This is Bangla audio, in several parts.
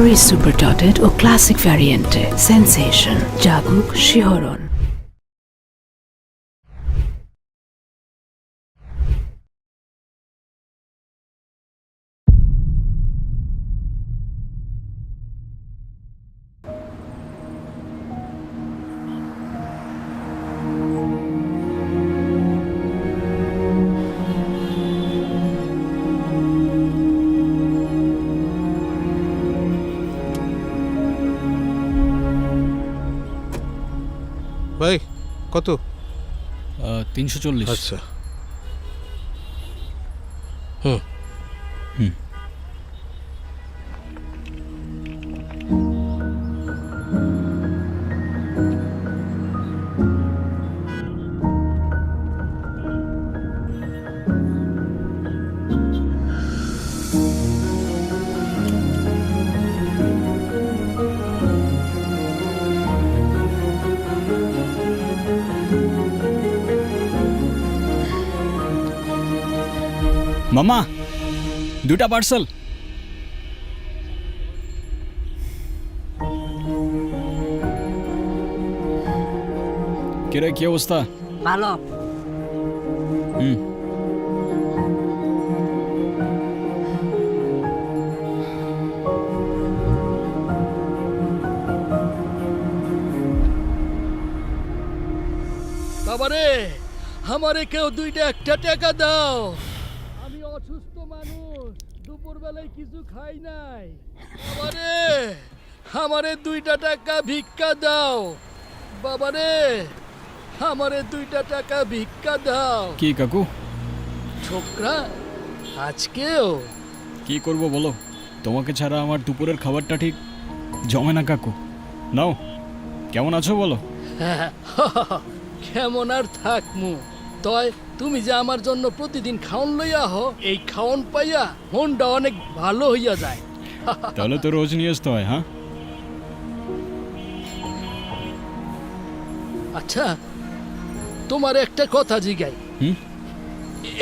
রিচ সুপার ডটেড ও ক্লাসিক ভ্যারিয়েন্টে সেন্সেশন জাগুক শিহরণ। ভাই কত? 340। আচ্ছা হুম হুম। মামা, 2টা পার্সেল। কিরে, কি অবস্থা? ভালো। হুম। বাবারে, আমারে কেউ 2টা টাকা দাও। আমি অসুস্থ মানুষ, দুপুরবেলায় কিছু খাই নাই। বাবারে, আমারে 2টা ভিক্ষা দাও। বাবারে, আমারে 2টা ভিক্ষা দাও। কি কাকু, ছোকরা, আজকেও কি করব বলো? তোমাকে ছাড়া আমার দুপুরের খাবারটা ঠিক জমে না কাকু। নাও, কেমন আছো বলো? কেমন আর থাকমু? তয় তুমি যে আমার জন্য প্রতিদিন খাওন লইয়া হো, এই খাওন পাইয়া মনটা অনেক ভালো হইয়া যায়। তাহলে তো রোজ নিয়ে আসতে হয়। হ্যাঁ, আচ্ছা, তোমার একটা কথা জিগাই। হুম?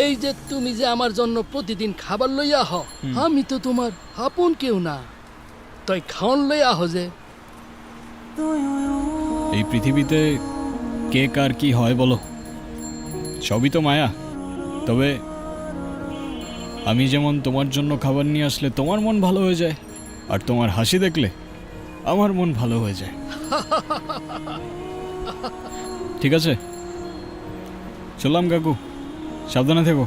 এই যে তুমি যে আমার জন্য প্রতিদিন খাবার লইয়া হ, আমি তো তোমার আপন কেউ না, তাই খাওন লইয়া হ যে। এই পৃথিবীতে কে কার কি হয় বলো? সবই তো মায়া। তবে আমি যেমন তোমার জন্য খাবার নিয়ে আসলে তোমার মন ভালো হয়ে যায়, আর তোমার হাসি দেখলে আমার মন ভালো হয়ে যায়। ঠিক আছে, চললাম কাকু, সাবধানে থেকো,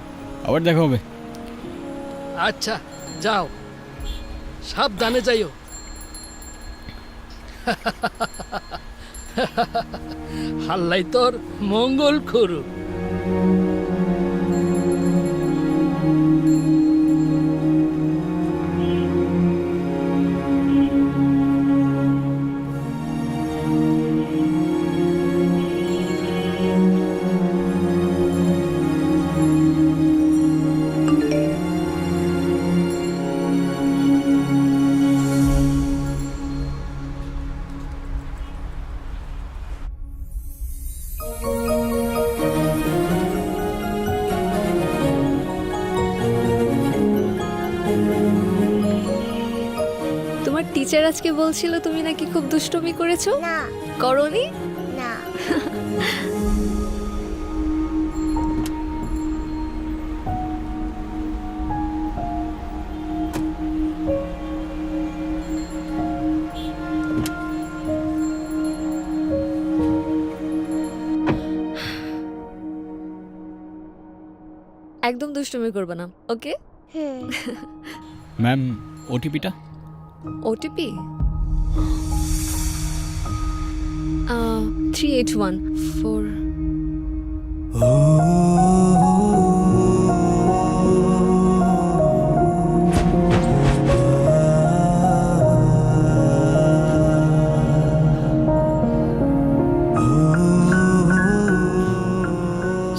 আবার দেখা হবে। আচ্ছা, যাও, সাবধানে যাইও। হাল্লাই তোর মঙ্গল করুক। তোমার টিচার আজকে বলছিল তুমি নাকি খুব দুষ্টুমি করেছো। না করনি? না একদম দুষ্টুমি করবে না, ওকে? হুম ম্যাম, ওটিপিটা? ওটিপি 3814।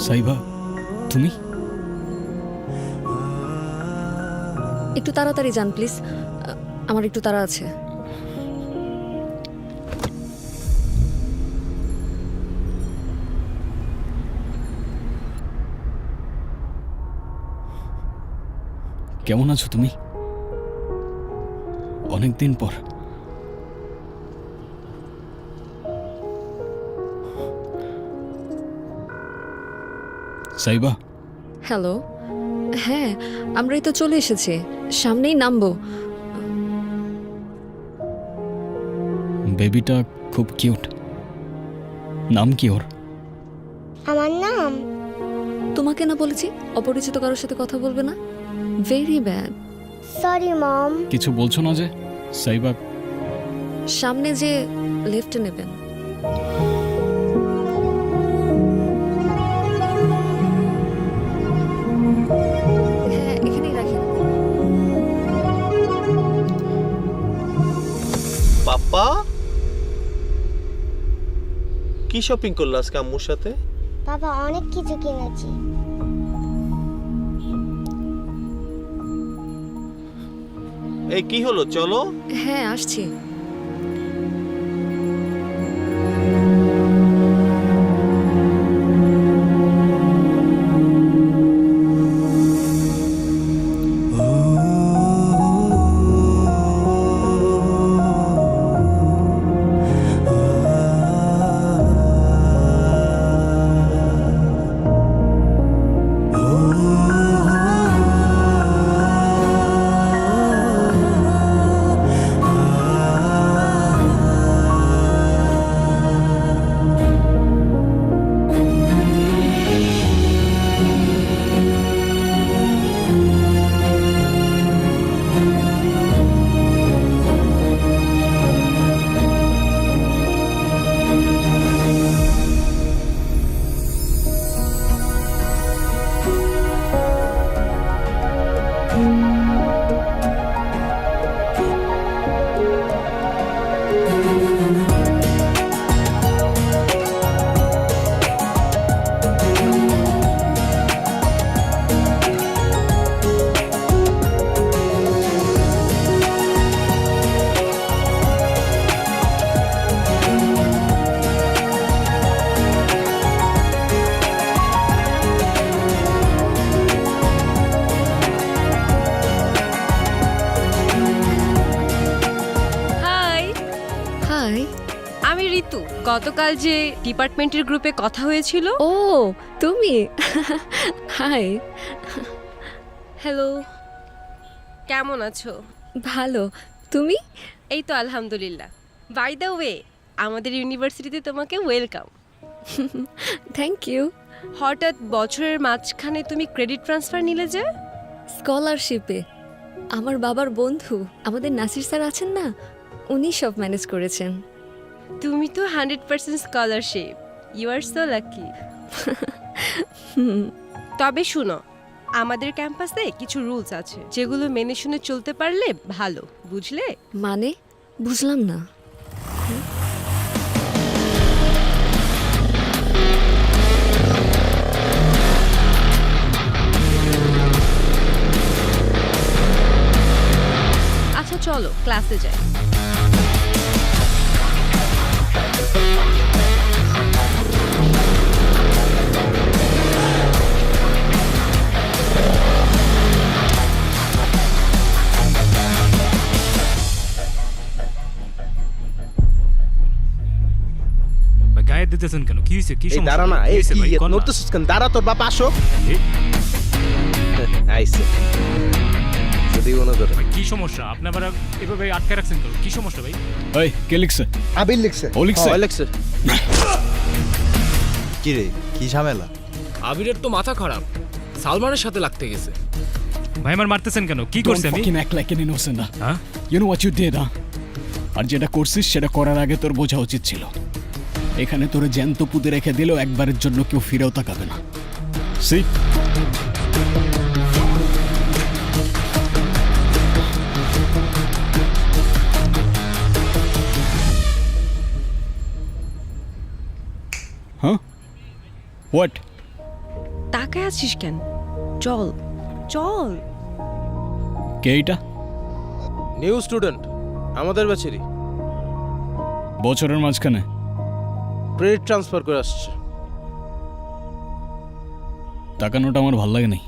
সাইবা, তুমি? একটু তাড়াতাড়ি যান প্লিজ, আমার একটু তাড়া আছে। কেমন আছো তুমি? অনেক দিন পর। সাইবা, হ্যালো। হ্যাঁ, আমরাই তো চলে এসেছি, সামনেই নামবো। বেবিটা খুব কিউট। নাম কি ওর? আমার নাম তোমাকে না বলেছি অপরিচিত কারোর সাথে কথা বলবে না? Very bad. Sorry mom. কিছু বলছো না যে? সাইবা, সামনে যে লেফটে নেবেন। হ্যাঁ, এখানেই রাখেন। পাপ্পা কি শপিং করলো আজকে আম্মুর সাথে? বাবা অনেক কিছু কিনেছি। এই কি হলো, চলো। হ্যাঁ, আসছি। হাই। আমি ঋতু। গতকাল যে ডিপার্টমেন্টের গ্রুপে কথা হয়েছিল। ও, তুমি? হাই। হ্যালো, কেমন আছো? ভালো, তুমি? এই তো আলহামদুলিল্লাহ। বাই দ্য ওয়ে, আমাদের ইউনিভার্সিটিতে তোমাকে ওয়েলকাম। Thank you. হঠাৎ বছরের মাঝখানে তুমি ক্রেডিট ট্রান্সফার নিলে যে? স্কলারশিপে। আমার বাবার বন্ধু আমাদের নাসির স্যার আছেন না, উনি সব ম্যানেজ করেছেন। তুমি তো 100% scholarship. You are so lucky. তবে শুনো, আমাদের ক্যাম্পাসে কিছু রুলস আছে যেগুলো মেনে শুনে চলতে পারলে ভালো, বুঝলে? মানে বুঝলাম না। আচ্ছা চলো ক্লাসে যাই। গায়ে দিতেছেন কেন? কি হয়েছে? কি এই সমস্যা? দাঁড়া না, কি এই হয়েছে কি ভাই? কোন না? নড়তেছিস কেন? দাঁড়া, তোর বাপ আসো। এই, আইছে যদি মনে ধরে। ভাই, কি সমস্যা? আপনি আবার এভাবে আটকে রাখছেন কেন? কি সমস্যা ভাই? ওই কে লিখছে? আবির লিখছে। ও লিখছে? হ্যাঁ, লেখছে। কি রে, কি ঝামেলা? আবিরের তো মাথা খারাপ, সালমানের সাথে লাগতে গেছে। ভাই আমার মারতেছেন কেন? কি Don't করছি আমি? fucking act like an innocent, huh? হ্যাঁ? You know what you did, huh? আর যেটা করছিস সেটা করার আগে তোর বোঝা উচিত ছিল। এখানে তোরে জ্যান্ত পুঁতে রেখে দিলেও একবারের জন্য কেউ ফিরেও তাকাবে না। See? Huh? What? তাকায় আছিস কেন? চল চল। কে এটা? নিউ স্টুডেন্ট, আমাদের ব্যাচেরই। বছরের মাঝখানে ক্রেডিট ট্রান্সফার করে আসছে। তাকানোটা আমার ভাল লাগে নাই,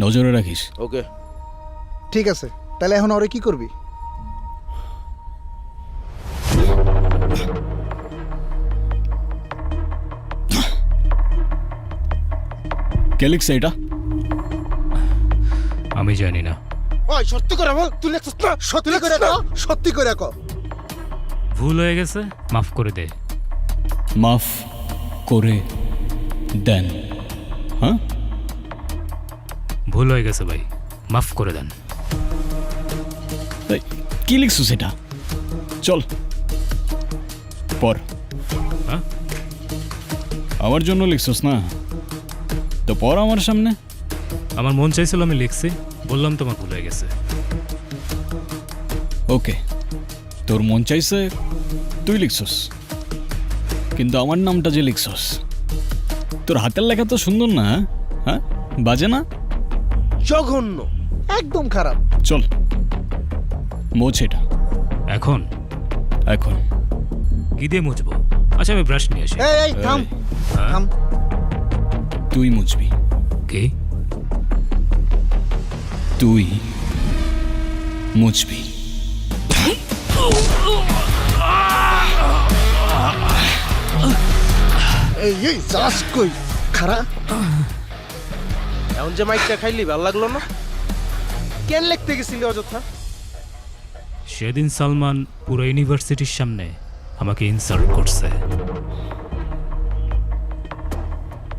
নজরে রাখিস। ওকে। ঠিক আছে, তাহলে এখন ওরে কি করবি? কে লিখছে এটা? আমি জানি না। ওই সত্যি করে বল, তুই লিখছিস না? সত্যি করে কও, সত্যি করে কও। ভুল হয়ে গেছে, মাফ করে দে। মাফ করে দেন। হ্যাঁ, ভুল হয়ে গেছে ভাই, মাফ করে দেন। এই, কি লিখছো সেটা? চল পর। হ্যাঁ? আমার জন্য লিখছস না, তো পর আমার সামনে। আমার মন চাইছিল, আমি লিখছি, বললাম তোমার ভুল হয়ে গেছে। ওকে, তোর মন চাইছে তুই লিখছস, কিন্তু আমার নামটা যে লিখছস, তোর হাতের লেখা তো সুন্দর না। হ্যাঁ, বাজে না? জঘন্য। একদম খারাপ। চল মোছ এটা এখন এখন। কি দিয়ে মুছবো? আচ্ছা, আমি ব্রাশ নিয়ে আসি। এই এই থাম, হ্যাঁ? থাম। তুই মুছবি, কি? তুই মুছবি। এই এই যাস কই খারাপ। এখন যে মাইকটা খাইলি ভালো লাগলো না? কেন লিখতে গেছিলি অযথা? সেদিন সালমান পুরো ইউনিভার্সিটির সামনে আমাকে ইনসাল্ট করছে।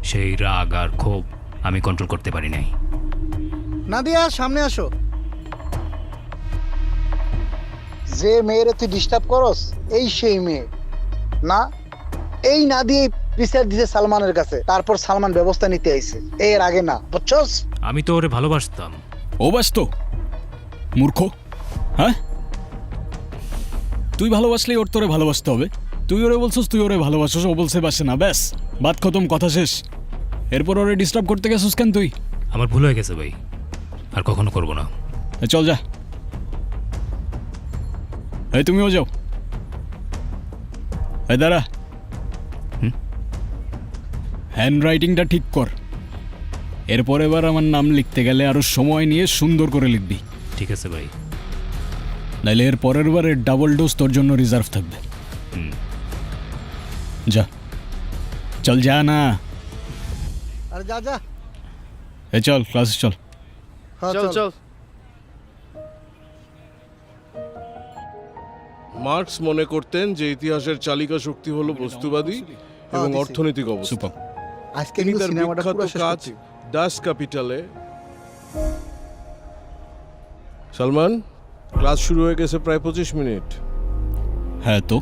সেই রাগ আর ক্ষোভ আমি কন্ট্রোল করতে পারি নাই। নাদিয়া সামনে আসো। যে মেয়েরে তুই ডিস্টার্ব করস, এই সেই মেয়ে না? এই না দিয়ে বিচার দিছে সালমানের কাছে, তারপর সালমান ব্যবস্থা নিতে আইছে, এর আগে না, বুঝছস? আমি তো ওরে ভালোবাসতাম। ও ব্যস্ত মূর্খ। হ্যাঁ, তুই ভালোবাসলেই ওর তোরে ভালোবাসতে হবে। তুই ওরে বলছিস তুই ওরে ভালোবাসিস, ও বলছে বাসে না, ব্যাস বাত খতম, কথা শেষ। এরপর ওরে ডিস্টার্ব করতে গেছিস কেন তুই? আমার ভুল হয়ে গেছে ভাই, আর কখনো করবো না। চল যা। এই তুমিও যাও। এই দাঁড়া, হ্যান্ড রাইটিংটা ঠিক কর। এরপর এবার আমার নাম লিখতে গেলে আরো সময় নিয়ে সুন্দর করে লিখবি, ঠিক আছে ভাই। নাইলে এর পরের বারের ডাবল ডোজ তোর জন্য রিজার্ভ থাকবে। যা, চল যা না। আরে যা যা। এ চল ক্লাসে চল। হ্যাঁ, চল চল। মার্কস মনে করতেন যে ইতিহাসের চালিকা শক্তি হলো বস্তুবাদী এবং দিছি। অর্থনৈতিক অবস্থা। সুপার। আজকে তিনি কিন্তু তার সিনেমাটা বিখ্যাত পুরো শেষ কাজ করছি। ডাস ক্যাপিটালে। সালমান, ক্লাস শুরু হয়ে গেছে প্রায় 25 মিনিট। হ্যাঁ তো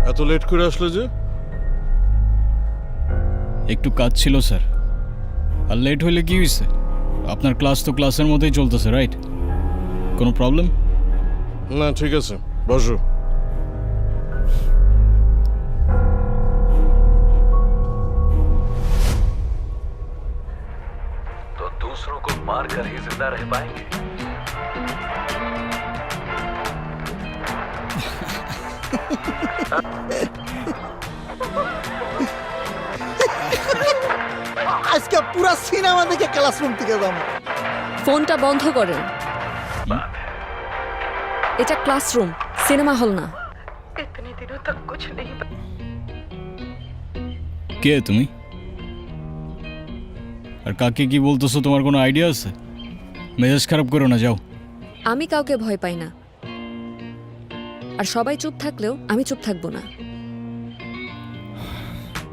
এত লেট করে আসলে যে? একটু কাজ ছিল স্যার। আর লেট হইলে কি হয়েছে? আপনার ক্লাস তো ক্লাসের মধ্যেই চলতেছে, রাইট? কোনো প্রবলেম? না, ঠিক আছে, বসো। तो दूसरों को मार कर ही जिंदा रह पाएंगे। আজকে পুরো সিনেমা দেখে ক্লাসরুম থেকে যাবো। ফোনটা বন্ধ করেন। এটা ক্লাসরুম, সিনেমা হল না। কে তুমি? আর কাকে কি বলতেছো তোমার কোনো আইডিয়া আছে? মেজাজ খারাপ করো না, যাও। আমি কাউকে ভয় পাই না, আর সবাই চুপ থাকলেও আমি চুপ থাকবো না।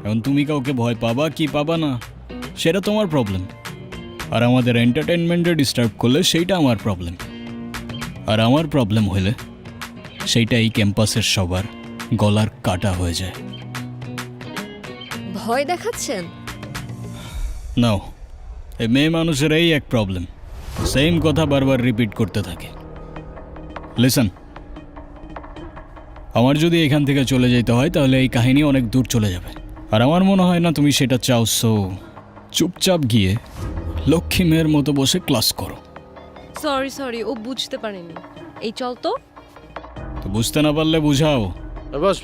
এখন তুমি কাউকে ভয় পাবা কি পাবা না সেটা তোমার প্রবলেম, আর আমাদের এন্টারটেনমেন্টে ডিস্টার্ব করলে সেইটা আমার প্রবলেম। আর আমার প্রবলেম হলে সেইটা এই ক্যাম্পাসের সবার গলার কাটা হয়ে যায়। ভয় দেখাচ্ছেন? নাও, এই মেয়ে মানুষের এই এক প্রবলেম, সেম কথা বারবার রিপিট করতে থাকে। লিসন, আমার যদি এখান থেকে চলে যেতে হয় তাহলে এই কাহিনী অনেক দূর চলে যাবে, আর আমার মনে হয় না তুমি সেটা চাও। সো চুপচাপ গিয়ে লক্ষ্মী মেয়ের মতো বসে ক্লাস করো। সরি ও বুঝতে পারেনি। এই চল তো। তো বুঝতে না পারলে বুঝাও। বস,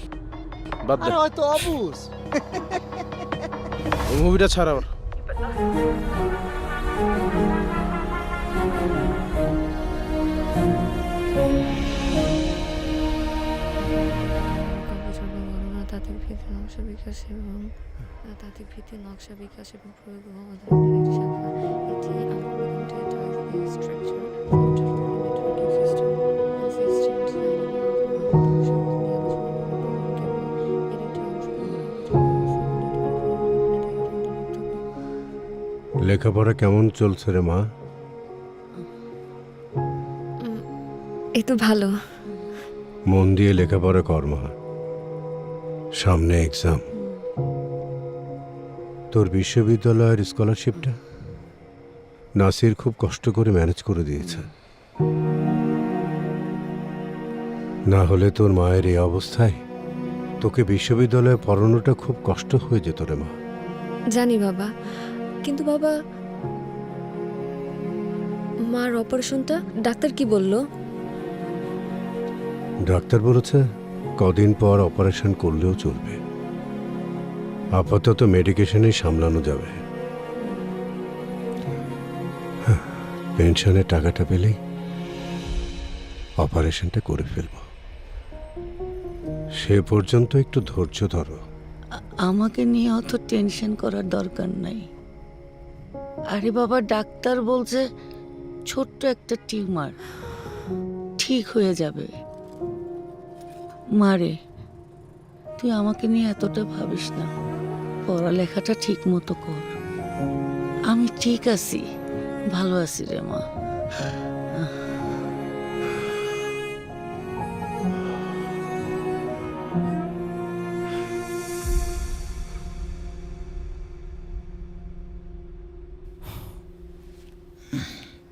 বাদ দে। আরে হয়তো অবুঝ। ওই মুভিটা ছাড়া ওর। তাতে নকশা বিকাশ এবং তাত্ত্বিক ভিত্তি নকশা বিকাশ এবং প্রয়োগ অধ্যয়নের একটি শাখা। এটি algorithm data structure networking system system লেখাপড়া কেমন চলছে রে মা? এই তো ভালো। মন দিয়ে লেখাপড়া কর মা, সামনে এক্সাম। তোর বিশ্ববিদ্যালয়ের স্কলারশিপটা নাসির খুব কষ্ট করে ম্যানেজ করে দিয়েছে, না হলে তোর মায়ের এই অবস্থায় তোকে বিশ্ববিদ্যালয়ে পড়ানোটা খুব কষ্ট হয়ে যেত রে মা। জানি বাবা, কিন্তু বাবা মার অপারেশনটা ডাক্তার কি বলল? ডাক্তার বলেছে কদিন পর অপারেশন করলেও চলবে, আপাতত মেডিকেশনেই সামলানো যাবে। পেনশনের টাকাটা পেলেই অপারেশনটা করে ফেলব, সে পর্যন্ত একটু ধৈর্য ধরো। আমাকে নিয়ে অত টেনশন করার দরকার নাই। আরে বাবা, ডাক্তার বলছে ছোট্ট একটা টিউমার, ঠিক হয়ে যাবে। মারে, তুই আমাকে নিয়ে এতটা ভাবিস না, পড়ালেখাটা ঠিক মতো কর। আমি ঠিক আছি, ভালো আছি রে মা।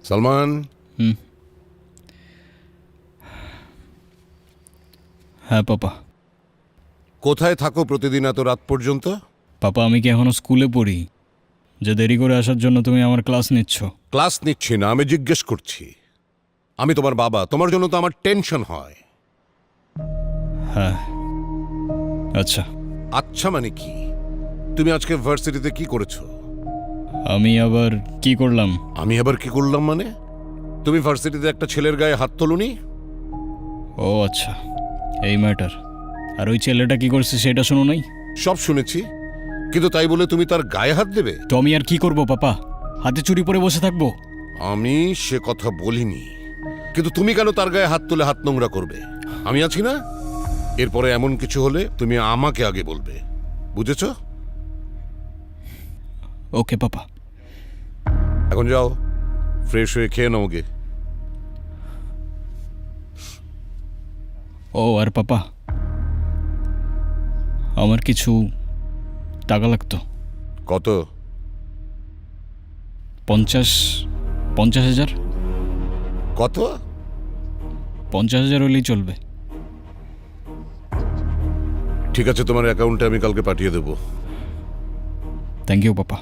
সালমান, হ্যাঁ পাপা। কোথায় থাকো প্রতিদিন এত রাত পর্যন্ত? পাপা, আমি কি এখনো স্কুলে পড়ি যে দেরি করে আসার জন্য তুমি আমার ক্লাস নিচ্ছ? ক্লাস নিচ্ছি না, আমি জিজ্ঞেস করছি। আমি তোমার বাবা, তোমার জন্য তো আমার টেনশন হয়। হ্যাঁ। আচ্ছা। আচ্ছা মানে কি? তুমি আজকে ভার্সিটিতে কি করেছো? আমি আবার কি করলাম? আমি আবার কি করলাম মানে? তুমি ভার্সিটিতে একটা ছেলের গায়ে হাত তোলনি? ও আচ্ছা, এই ম্যাটার। আর ওই ছেলেটা কি করছে সেটা শোনো নাই? সব শুনেছি, কিন্তু তাই বলে তুমি তার গায়ে হাত দেবে? তো আমি আর কি করব পাপা? হাতে চুরি পরে বসে থাকবো? আমি সে কথা বলিনি, কিন্তু তুমি কেন তার গায়ে হাত তুলে হাত নোংরা করবে? আমি আছি না? এরপরে এমন কিছু হলে তুমি আমাকে আগে বলবে, বুঝেছো? ওকে পাপা। এখন যাও, ফ্রেশ হয়ে খেয়ে নাও গে। ও আর পাপা, আমার কিছু টাকা লাগতো। কত? 50,000। কত? 50,000 হলেই চলবে। ঠিক আছে, তোমার অ্যাকাউন্টে আমি কালকে পাঠিয়ে দেবো। Thank you papa.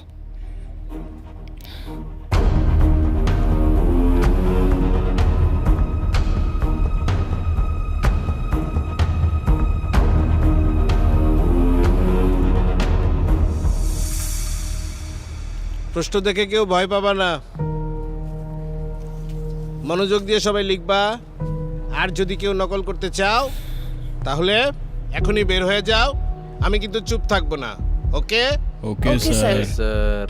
প্রশ্ন দেখে কেউ ভয় পাবা না, মনোযোগ দিয়ে সবাই লিখবা। আর যদি কেউ নকল করতে চাও তাহলে এখনই বের হয়ে যাও, আমি কিন্তু চুপ থাকবো না। ওকে? Okay sir. স্যার।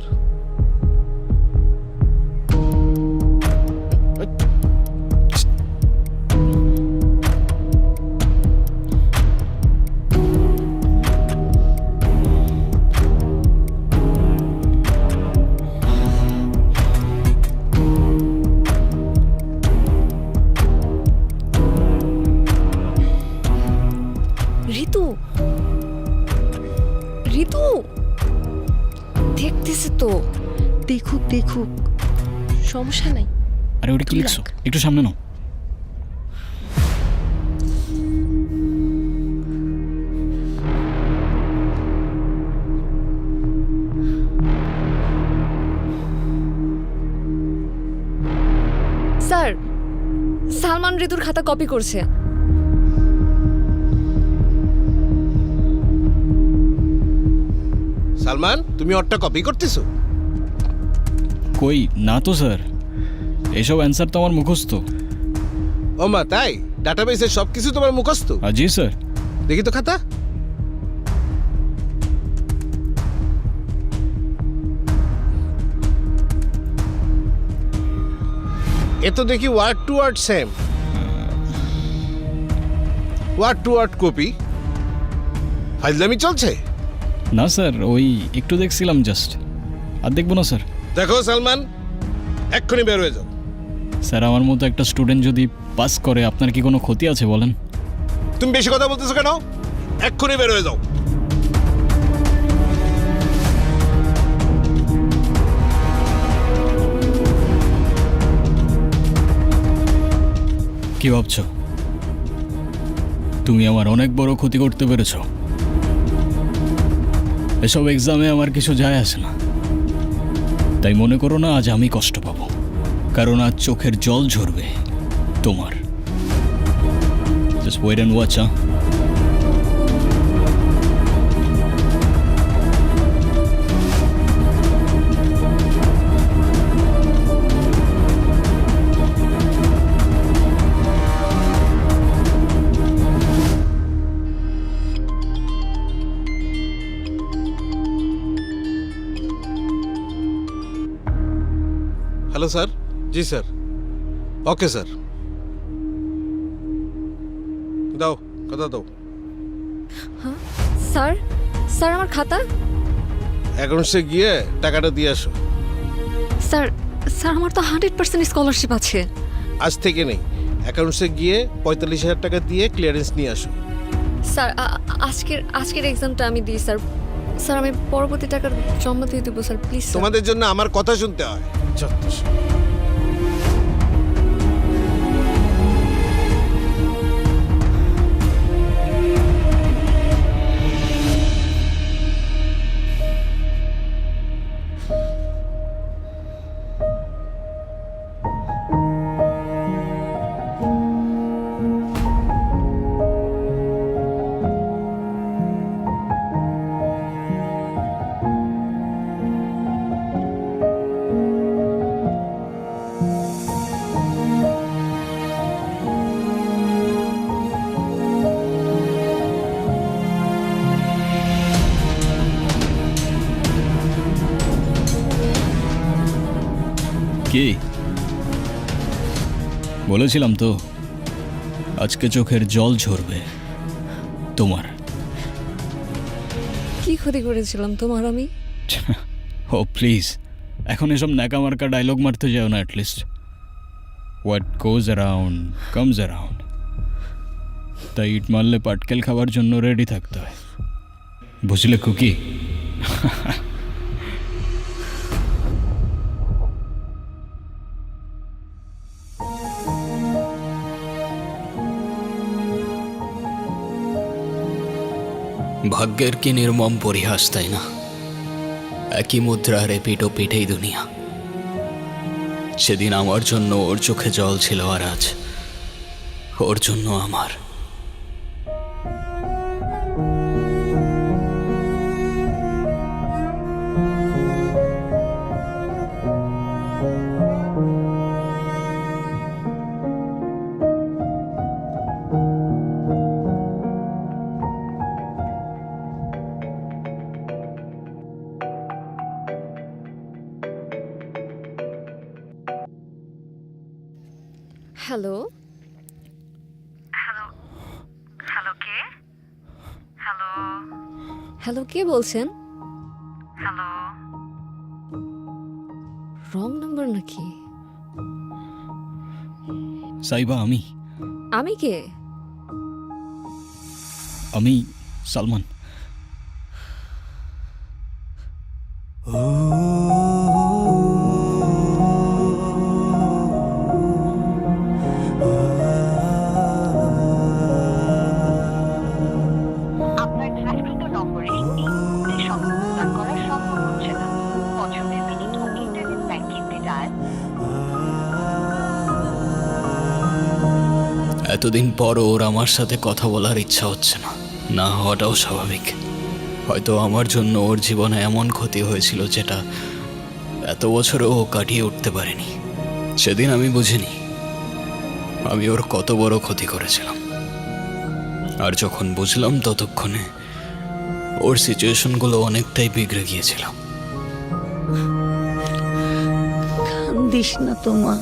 ঋতু, ঋতু দেখতেছে তো। দেখুক দেখুক, সমস্যা নাই। আরে ওটা কি লিখছো? একটু সামনে নাও। স্যার, সালমান ঋতুর খাতা কপি করছে। সালমান, তুমি ওরটা কপি করতেছো? কই না তো স্যার, এসব অ্যান্সার তো আমার মুখস্থ। ও মা, তাই? ডাটাবেসের সবকিছু তোমার মুখস্থ? জি স্যার। দেখি তো খাতা। এ তো দেখি word to word same, word to word copy. ফাইজলামি চলছে? না স্যার, ওই একটু দেখছিলাম জাস্ট, আর দেখবো না স্যার। দেখো সালমান, এক্ষুনি বের হয়ে যাও। স্যার, আমার মতো একটা স্টুডেন্ট যদি পাস করে আপনার কি কোনো ক্ষতি আছে বলেন? তুমি বেশি কথা বলতেছো কেন? এক্ষুনি বের হয়ে যাও। কি ভাবছো? তুমি আমার অনেক বড় ক্ষতি করতে পেরেছো। এসব এক্সামে আমার কিছু যায় আসে না, তাই মনে করো না আজ আমি কষ্ট পাবো, কারণ আজ চোখের জল ঝরবে তোমার। Just wait and watch, huh? Hello sir. G sir. Okay sir. দাও, কথা দাও। হ্যাঁ স্যার, স্যার আমার খাতা। অ্যাকাউন্টসে গিয়ে টাকাটা দিয়ে আসো। স্যার, স্যার আমার তো 100% স্কলারশিপ আছে। আজ থেকে নেই, অ্যাকাউন্টসে গিয়ে 45,000 টাকা দিয়ে ক্লিয়ারেন্স নিয়ে আসো। স্যার আজকের এক্সামটা আমি দিই স্যার। স্যার আমি পরবর্তী টাকা জমা দিয়ে দেবো স্যার, প্লিজ। তোমাদের জন্য আমার কথা শুনতে হয়। যথেষ্ট। কি বলেছিলাম তো, আজকে চোখের জল ঝরবে তোমার। কি ক্ষতি করেছিলাম তোমার আমি? ও প্লিজ, এখন এসব ন্যাকামার্কা ডায়লগ মারতে যাও না। At least what goes around comes around. তাই ইট মারলে পাটকেল খাওয়ার জন্য রেডি থাকতে হয়, বুঝলে কুকি? ভাগ্যের কি নির্মম পরিহাস, তাই না? একই মুদ্রার এপিঠ ও পিঠেই দুনিয়া। সেদিন আমার জন্য ওর চোখে জল ছিল, আর আজ ওর জন্য আমার। হ্যালো হ্যালো, কে বলছেন? হ্যালো, রং নাম্বার নাকি? সাইবা, আমি কে? আমি সালমান। এতদিন পর ওর আমার সাথে কথা বলার ইচ্ছা হচ্ছে না, না হওয়াটাও স্বাভাবিক। হয়তো আমার জন্য ওর জীবনে এমন ক্ষতি হয়েছিল যেটা এত বছরও ও কাটিয়ে উঠতে পারেনি। সেদিন আমি বুঝিনি আমি ওর কত বড় ক্ষতি করেছিলাম, আর যখন বুঝলাম ততক্ষণে ওর সিচুয়েশনগুলো অনেকটাই বিগড়ে গিয়েছিল। কান্দিস না তো মা,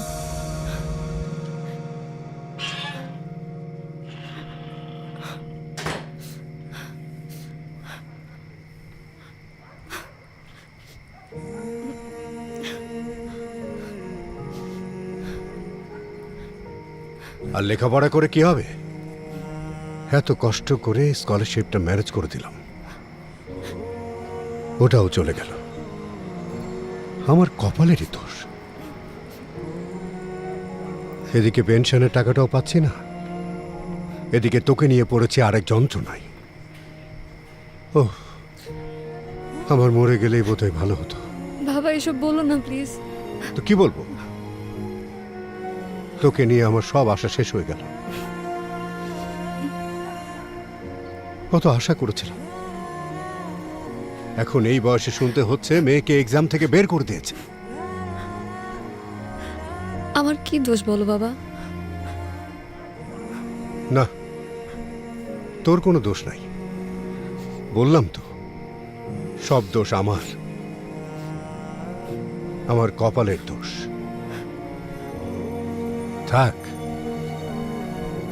আর লেখাপড়া করে কি হবে? এত কষ্ট করে স্কলারশিপটা ম্যানেজ করে দিলাম, ওটাও চলে গেল। আমার কপালেরই দোষ। এদিকে পেনশনের টাকাটাও পাচ্ছি না, এদিকে তোকে নিয়ে পড়েছি আরেক যন্ত্রণায়। ও, আমার মরে গেলেই বোধহয় ভালো হতো। বাবা এসব বলো না প্লিজ। তো কি বলবো? তোকে নিয়ে আমার সব আশা শেষ হয়ে গেল। কত আশা করেছিলাম, এখন এই বয়সে শুনতে হচ্ছে মেয়েকে এক্সাম থেকে বের করে দিয়েছে। আমার কি দোষ বলো বাবা? না, তোর কোনো দোষ নাই। বললাম তো, সব দোষ আমার, আমার কপালের দোষ। থাক,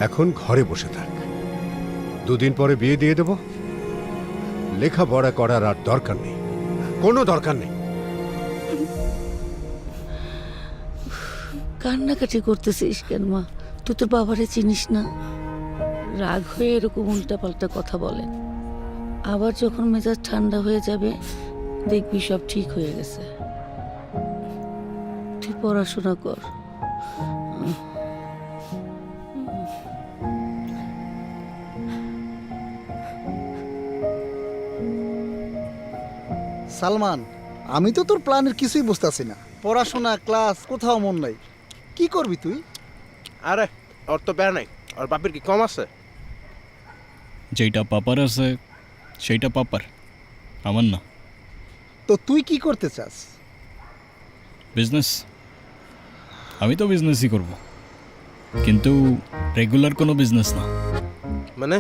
এখন ঘরে বসে থাক। দুদিন পরে বিয়ে দিয়ে দেব। লেখাপড়া করার আর দরকার নেই, কোনো দরকার নেই। কান্নাকাটি করতেছিস কেন মা? তুই তোর বাবারে চিনিস না? রাগ হয়ে এরকম উল্টাপাল্টা কথা বলে। আবার যখন মেজাজ ঠান্ডা হয়ে যাবে দেখবি সব ঠিক হয়ে গেছে। তুই পড়াশোনা কর। সালমান, আমি তো তোর প্ল্যানের কিছুই বুঝতেছি না। পড়াশোনা, ক্লাস, কোথাও মন নাই। কি করবি তুই? আরে ওর তো বেড়া নাই, ওর বাপের কি কম আছে? যেইটা পাপার আছে সেইটা পাপার, আমার না। তো তুই কি করতে চাস? বিজনেস। আমি তো বিজনেসই করব, কিন্তু রেগুলার কোনো বিজনেস না। মানে?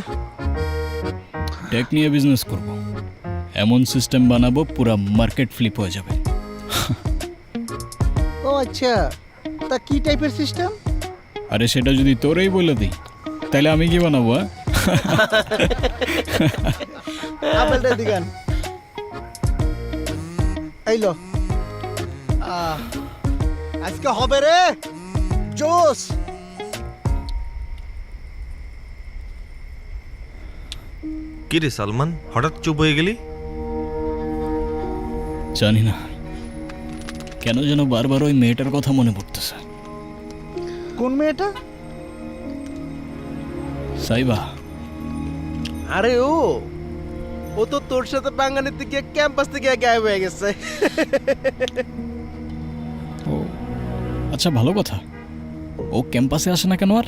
টেক নিয়ে বিজনেস করব, এমন সিস্টেম বানাবো পুরা মার্কেট ফ্লিপ হয়ে যাবে। ও আচ্ছা, তা কি টাইপের সিস্টেম? আরে সেটা যদি তোরেই বলে দিই তাহলে আমি কি বানাবো? আপেলটা দিগান এইলো। আজকে হবে রে জোস। কি রে সালমান, হঠাৎ চুপ হয়ে গেলি? জানি না কেন যেন বারবার ওই মেয়েটার কথা মনে পড়তেছে। কোন মেয়েটা? সাইবা। আরে ও তো তোর সাথে বাঙ্গানের থেকে ক্যাম্পাস থেকে গায়েব হয়ে গেছে। ও আচ্ছা, ভালো কথা। ও ক্যাম্পাসে আসে না কেন? আর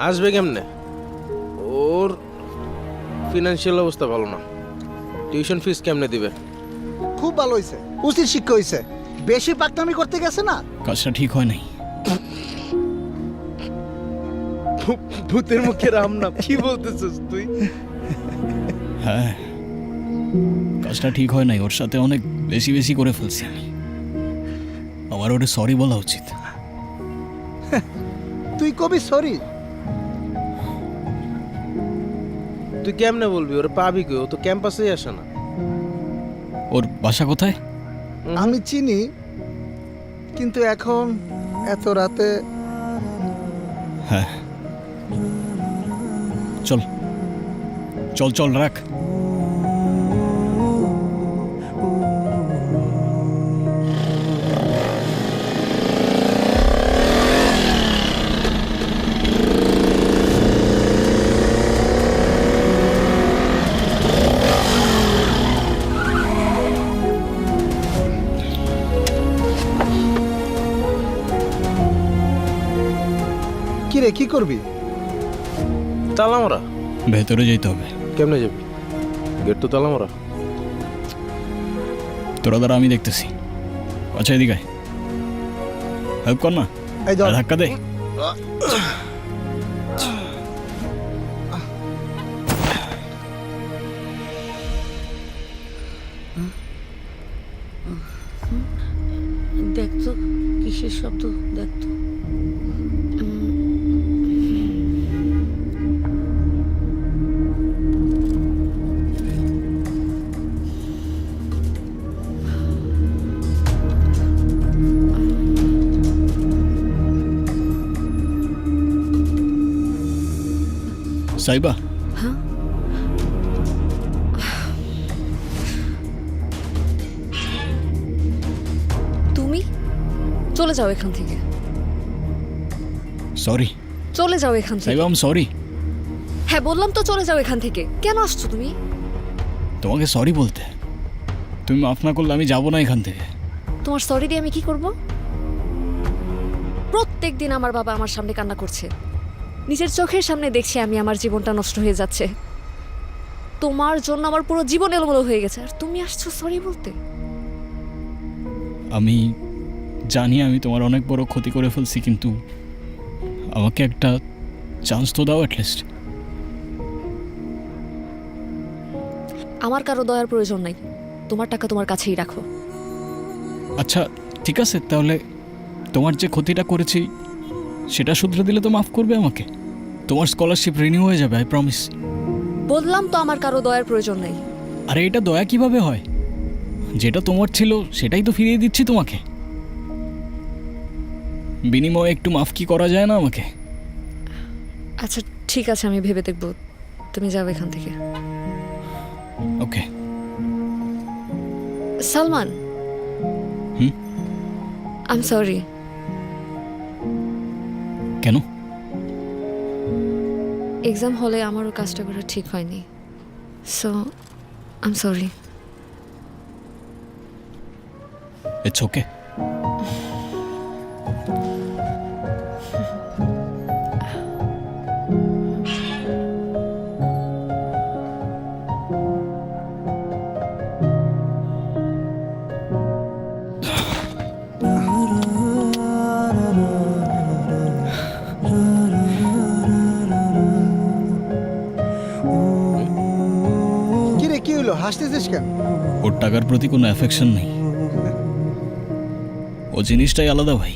আসবে কেমনে? ওর ফিনান্সিয়াল অবস্থা ভালো না। টিউশন ফিস কেমনে দিবে? খুব ভালো হয়েছে, উচিত শিক্ষা হয়েছে। বেশি পাকনামি করতে গেছে না। কাজটা ঠিক হয় নাই। ভূতের মুখে রাম না, কি বলতেছিস তুই? হ্যাঁ, কাজটা ঠিক হয় নাই। ওর সাথে অনেক বেশি বেশি করে ফেলছি আমি। আমার ওটা সরি বলা উচিত। তুই কবি সরি? তুই কেমনে বলবি? ওর পাবি কই? ও তো ক্যাম্পাসেই আসে না। ওর বাসা কোথায়? আমি চিনি, কিন্তু এখন এত রাতে। হ্যাঁ, চল চল চল, রাখ। কিরে, কি করবি? তালা মারা। ভেতরে যেতে হবে। কেমনে যাবি? গেট তো তালা মারা। তোরা দ্বারা আমি দেখতেছি। আচ্ছা, এদিকে হেল্প কর না, ধাক্কা দে। দেখতো কিসের শব্দ? দেখতো। সাইবা, হ্যাঁ তুমি চলে যাও এখান থেকে, সরি চলে যাও এখান থেকে। Saiba, I am sorry. হ্যাঁ বললাম তো চলে যাও এখান থেকে। কেন আসছো তুমি? তোমাকে সরি বলতে। তুমি মাফ না করলে আমি যাব না এখান থেকে। তোমার সরি দিয়ে আমি কি করব? প্রত্যেক দিন আমার বাবা আমার সামনে কান্না করছে, নিজের চোখের সামনে দেখছি আমি আমার জীবনটা নষ্ট হয়ে যাচ্ছে। তোমার জন্য আমার পুরো জীবন এলোমেলো হয়ে গেছে, আর তুমি আসছো সরি বলতে। আমি জানি আমি তোমার অনেক বড় ক্ষতি করে ফেলছি, কিন্তু আমাকে একটা চান্স তো দাও অ্যাটলিস্ট। আমার কারো দয়ার প্রয়োজন নাই, তোমার টাকা তোমার কাছেই রাখো। আচ্ছা ঠিক আছে, তাহলে তোমার যে ক্ষতিটা করেছি সেটা শুধরে দিলে তো মাফ করবে আমাকে? তোমার স্কলারশিপ রিনিউ হয়ে যাবে, আই প্রমিস। বললাম তো আমার কারো দয়ার প্রয়োজন নাই। আরে এটা দয়া কিভাবে হয়? যেটা তোমার ছিল সেটাই তো ফিরিয়ে দিচ্ছি তোমাকে। বিনিময়ে একটু মাফ কি করা যায় না আমাকে? আচ্ছা ঠিক আছে, আমি ভেবে দেখব। তুমি যাও এখান থেকে। Okay. Salman, I am sorry. কেন? এক্সাম হলে আমারও কাজটা করা ঠিক হয়নি, so I am sorry. It's okay. কিরে কি হলো, হাসতেছিস কেন? ওর টাকার প্রতি কোনো অ্যাফেকশন নেই, ও জিনিসটাই আলাদা ভাই।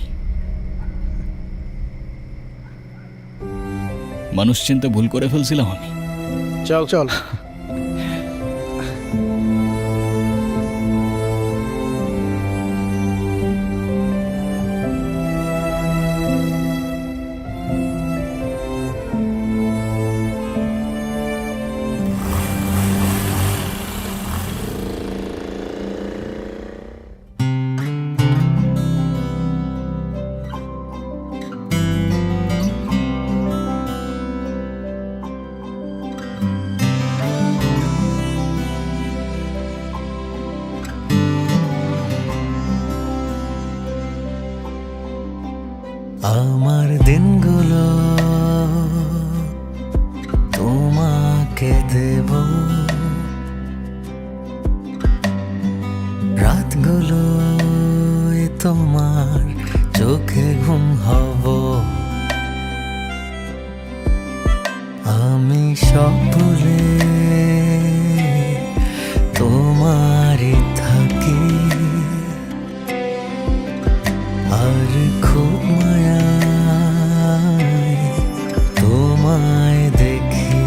মানুষ চিনতে ভুল করে ফেলছিলাম আমি। চল চল। আমার দিনগুলো তোমাকে দেব, রাতগুলো তোমার চোখে ঘুম হব। আমি সব ভুলে তোমারই থাকি, আর খুব মায়ায় তোমায় দেখি।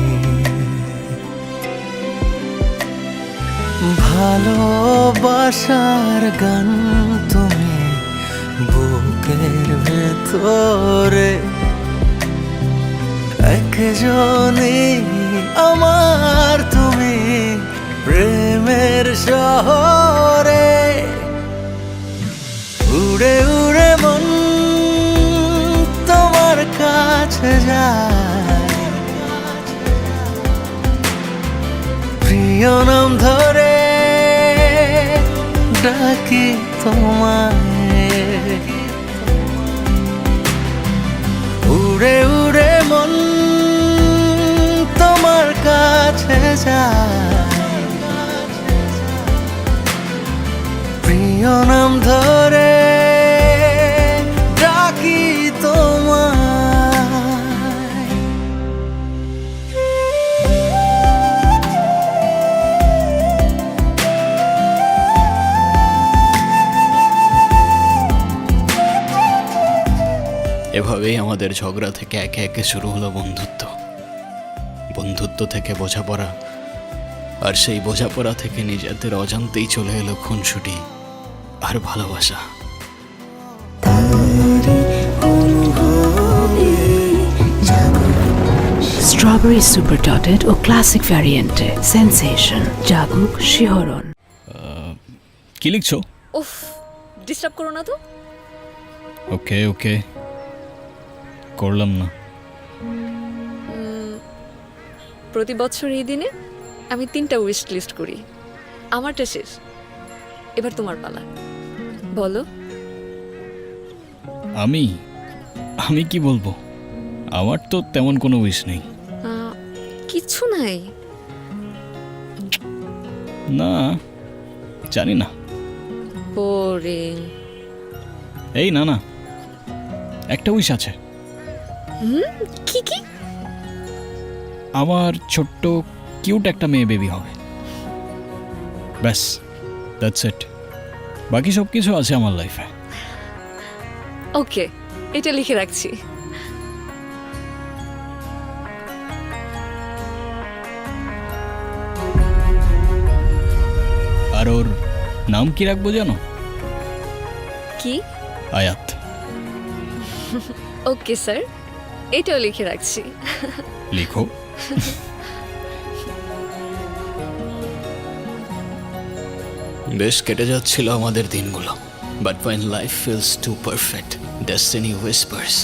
ভালোবাসার গান তুমি বুকের ভেতরে, একজনই আমার তুমি প্রেমের শহরে। উড়ে উড়ে মন তোমার কাছে যায়, প্রিয় নাম ধরে ডাকি তোমায়। উড়ে উড়ে মন তোমার কাছে যায়, প্রিয় নাম ধরে ডাকি তোমায়। এভাবেই আমাদের ঝগড়া থেকে একে একে শুরু হলো বন্ধুত্ব, বন্ধুত্ব থেকে বোঝাপড়া, আর সেই বোঝাপড়া থেকে নিজেদের অজান্তেই চলে এলো খুনসুটি আর ভালোবাসা। স্ট্রবেরি স্ট্রবেরি সুপার ডটেড ও ক্লাসিক ভ্যারিয়েন্টে সেন্সেশন জাগুক শিহরণ। কি লিখছো? উফ, ডিস্টার্ব করো না তো। ওকে ওকে, করলাম না। প্রতি বছর এই দিনে আমি 3টা উইশ লিস্ট করি, আমারটা শেষ, এবার তোমার পালা, বলো। আমি কি বলবো, আমার তো তেমন কোনো উইশ নেই। কিচ্ছু নাই? না, জানি না। বোরিং। এই না না, একটা উইশ আছে। কি কি? আমার ছোট্ট কিউট একটা মেয়ে বেবি হবে, ব্যাস, দ্যাটস ইট। বাকি সব কিছু আছে আমার লাইফে। ওকে, এটা লিখে রাখছি। আর ওর নাম কি রাখবো জানো? কি? আয়াত। ওকে স্যার, এটাও লিখে রাখছি। লিখো। বেশ কেটে যাচ্ছিল আমাদের দিনগুলো, but when life feels too perfect, destiny whispers,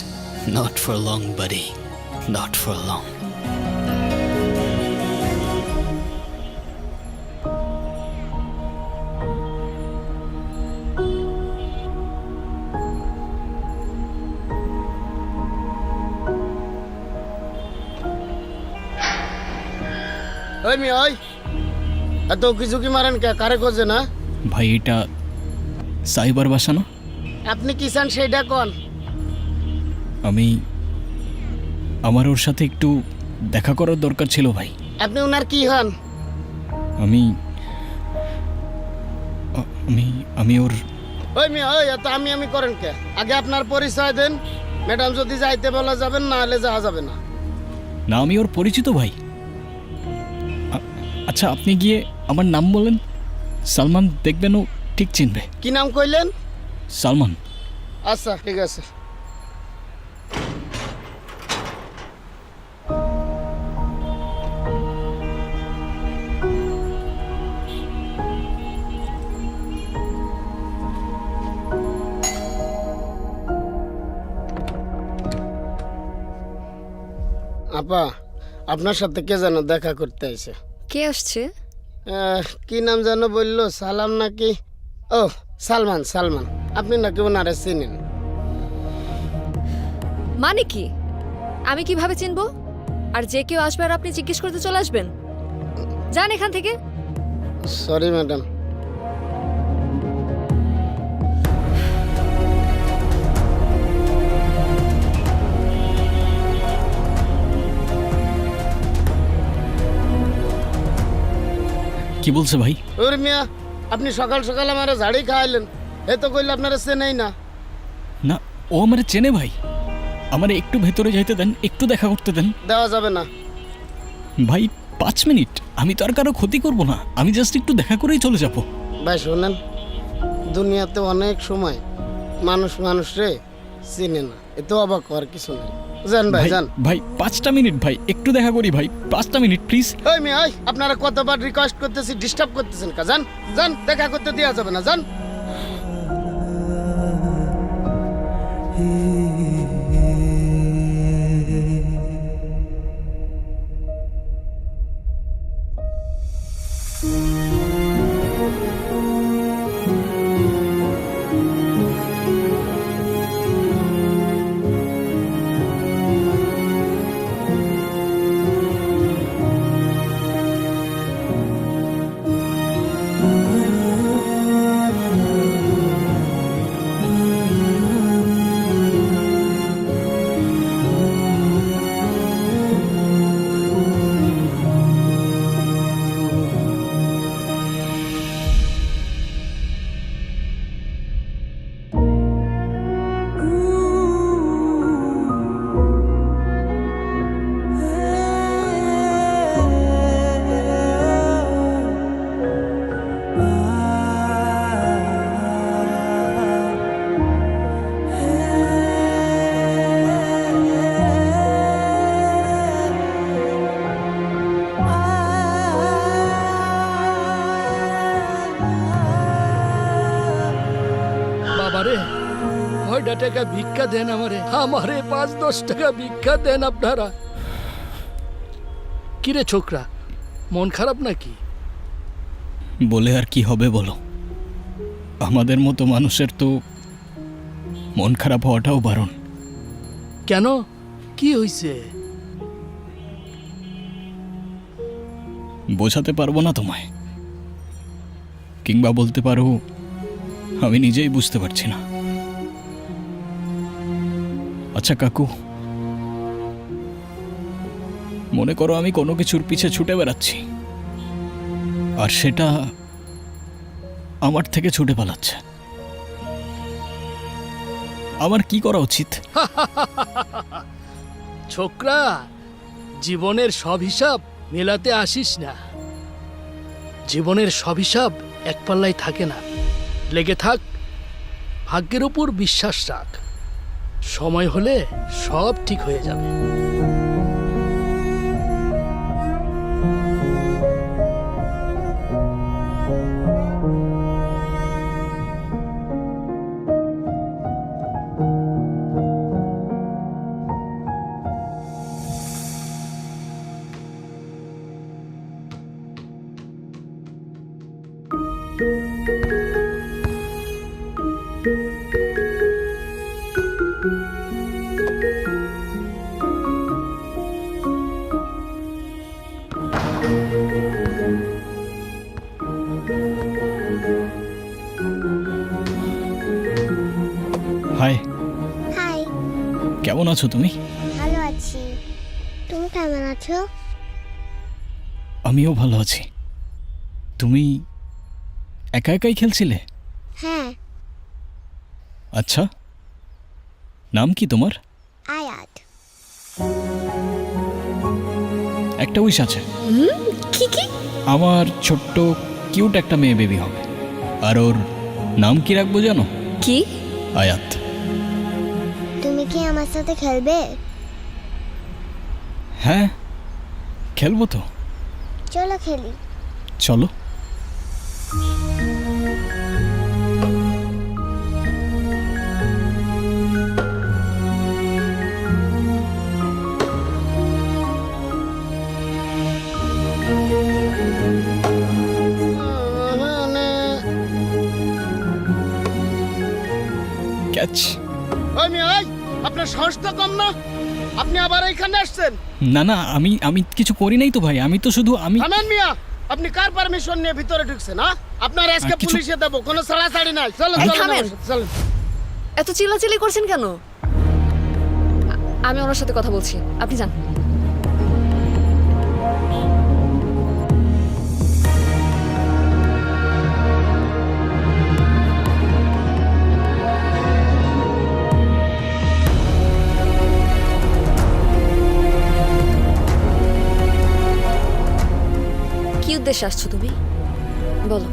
not for long buddy, not for long. ওই মি ওই, এত কিছু কি মারেন কে? কারে খোঁজে না? ভাই এটা সাইবার বাসা না? আপনি কি চান সেইটা কোন? আমার ওর সাথে একটু দেখা করার দরকার ছিল ভাই। আপনি ওনার কি হন? আমি আমি ওর। ওই মি ওই, এত আমি করেন কে? আগে আপনার পরিচয় দেন। ম্যাডাম যদি যাইতে বলা যাবেন, না হলে যাওয়া যাবে না। না, আমি ওর পরিচিত ভাই। আচ্ছা আপনি গিয়ে আমার নাম বলেন, সালমান, দেখবেন ও ঠিক চিনবে। কি নাম কইলেন? সালমান। আচ্ছা ঠিক আছে। আপা, আপনার সাথে কে যেন দেখা করতে আইছে। কে আসছে? কি নাম যেন বললো, সালাম নাকি? ও সালমান, সালমান। আপনি নাকি ওনারে চিনেন? মানে কি? আমি কিভাবে চিনবো? আর যে কেউ আসবে আর আপনি জিজ্ঞেস করতে চলে আসবেন? যান এখান থেকে। Sorry madam. কি বলছে ভাই? ওর মিয়া, আপনি সকাল সকাল আমার ঝাড়ি খাওয়াইলেন, এ তো কইলে আপনারা চেনেই না। না, ও আমারে চেনে ভাই। আমারে একটু ভেতরে যাইতে দেন, একটু দেখা করতে দেন। দেওয়া যাবে না ভাই, 5 মিনিট। আমি তো আর কারো ক্ষতি করব না, আমি জাস্ট একটু দেখা করেই চলে যাব। ভাই শোনেন, দুনিয়াতে অনেক সময় মানুষ রে চিনে না, এত অবাক হওয়ার কিছু নেই। যান ভাই যান। ভাই 5টা মিনিট ভাই, একটু দেখা করি ভাই, 5টা মিনিট প্লিজ। ওই মিয়া ওই, আপনারা কতবার রিকোয়েস্ট করতেছি, ডিস্টার্ব করতেছেন কা? যান যান, দেখা করতে দেওয়া যাবে না, যান। বাবারে কয়টা টাকা ভিক্ষা দেন আমারে 5-10 টাকা ভিক্ষা দেন আপনারা। কিরে ছোকরা, মন খারাপ নাকি? বলে আর কি হবে বলো, আমাদের মতো মানুষের তো মন খারাপ হওয়াটাও বারণ। কেন, কি হইছে? বোঝাতে পারবো না তোমায়, কিংবা বলতে পারো আমি নিজেই বুঝতে পারছি না। আচ্ছা কাকু, মনে করো আমি কোনো কিছুর পিছে ছুটে বেড়াচ্ছি, আর সেটা আমার থেকে ছুটে পালাচ্ছে, আমার কি করা উচিত? ছোকরা, জীবনের সব হিসাব মেলাতে আসিস না। জীবনের সব হিসাব এক পাল্লায় থাকে না। লেগে থাক, ভাগ্যের উপর বিশ্বাস রাখ, সময় হলে সব ঠিক হয়ে যাবে। হাই, হাই, কেমন আছো তুমি? ভালো আছি। তুমি কেমন আছো? আমিও ভালো আছি। তুমি একা একাই খেলছিলে? হ্যাঁ। আচ্ছা, নাম কি তোমার? আয়াত। একটা উইশ আছে। কি কি? আমার ছোট্ট কিউট একটা মেয়ে বেবি হবে, আর ওর নাম কি রাখবো জানো? কি? আয়াত। তুমি কি আমার সাথে খেলবে? হ্যাঁ, খেলবো তো। চলো খেলি। চলো। ক্যাচ। ওই মেয়ে, ওই, আপনার সাহস তো কম না? আপনি আবার এইখানে আসছেন? না না, আমি কিছু করি নাই তো ভাই, আমি তো শুধু থামেন মিয়া, আপনি কার পারমিশন নিয়ে ভিতরে ঢুকছেন? আপনার আজকে পুলিশে দেবো, কোনো ছাড়াছাড়ি নাই। চলো চলো। এত চিল্লাচিল্লি করছেন কেন? আমি ওনার সাথে কথা বলছি, আপনি যান। কি উদ্দেশ্যে আসছো তুমি, বলো।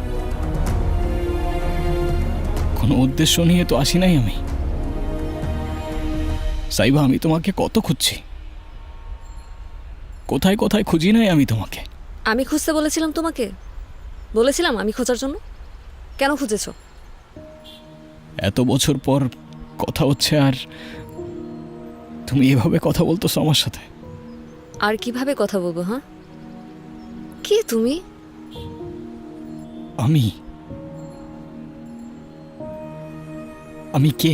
কোনো উদ্দেশ্য নিয়ে তো আসি নাই আমি। সাইবা, আমি তোমাকে কত খুঁজছি, কোথায় কোথায় খুঁজি নাই আমি তোমাকে। আমি খুঁজতে বলেছিলাম তোমাকে? বলেছিলাম আমি খোঁজার জন্য? কেন খুঁজেছো? এত বছর পর কথা হচ্ছে, আর তুমি এভাবে কথা বলতেছো আমার সাথে। আর কিভাবে কথা বলবো? হ্যাঁ, কে তুমি? আমি কে?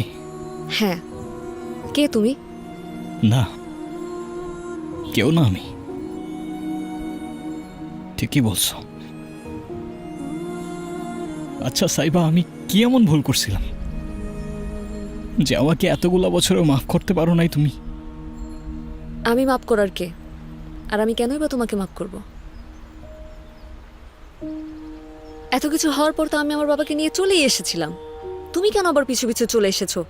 হ্যাঁ, কে তুমি? না, কেউ না, আমি। ঠিকই বলছো। আচ্ছা সাইবা, আমি কি এমন ভুল করছিলাম যে আমাকে এতগুলো বছরেও মাফ করতে পারো নাই তুমি? আমি মাপ করার কে? আর আমি কেনই বা তোমাকে মাপ করব? এত কিছু হওয়ার পর তো আমি আমার বাবাকে নিয়ে চলেই এসেছিলাম। তুমি কেন আবার পিছু পিছু চলে এসেছো?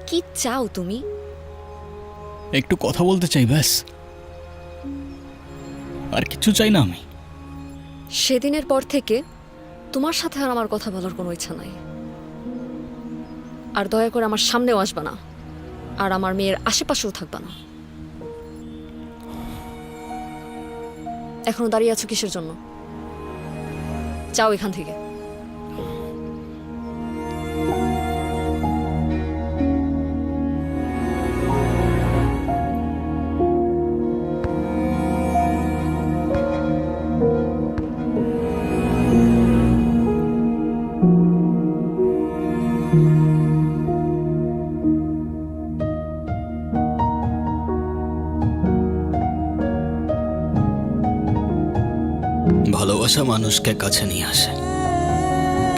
কি চাও তুমি? একটু কথা বলতে চাই, ব্যাস, আর কিছু চাই না আমি। সেদিনের পর থেকে তোমার সাথে আর আমার কথা বলার কোনো ইচ্ছা নাই। আর দয়া করে আমার সামনেও আসবা না, আর আমার মেয়ের আশেপাশেও থাকবা না। এখনো দাঁড়িয়ে আছো কিসের জন্য? যাও এখান থেকে। ভালোবাসা মানুষকে কাছে নিয়ে আসে,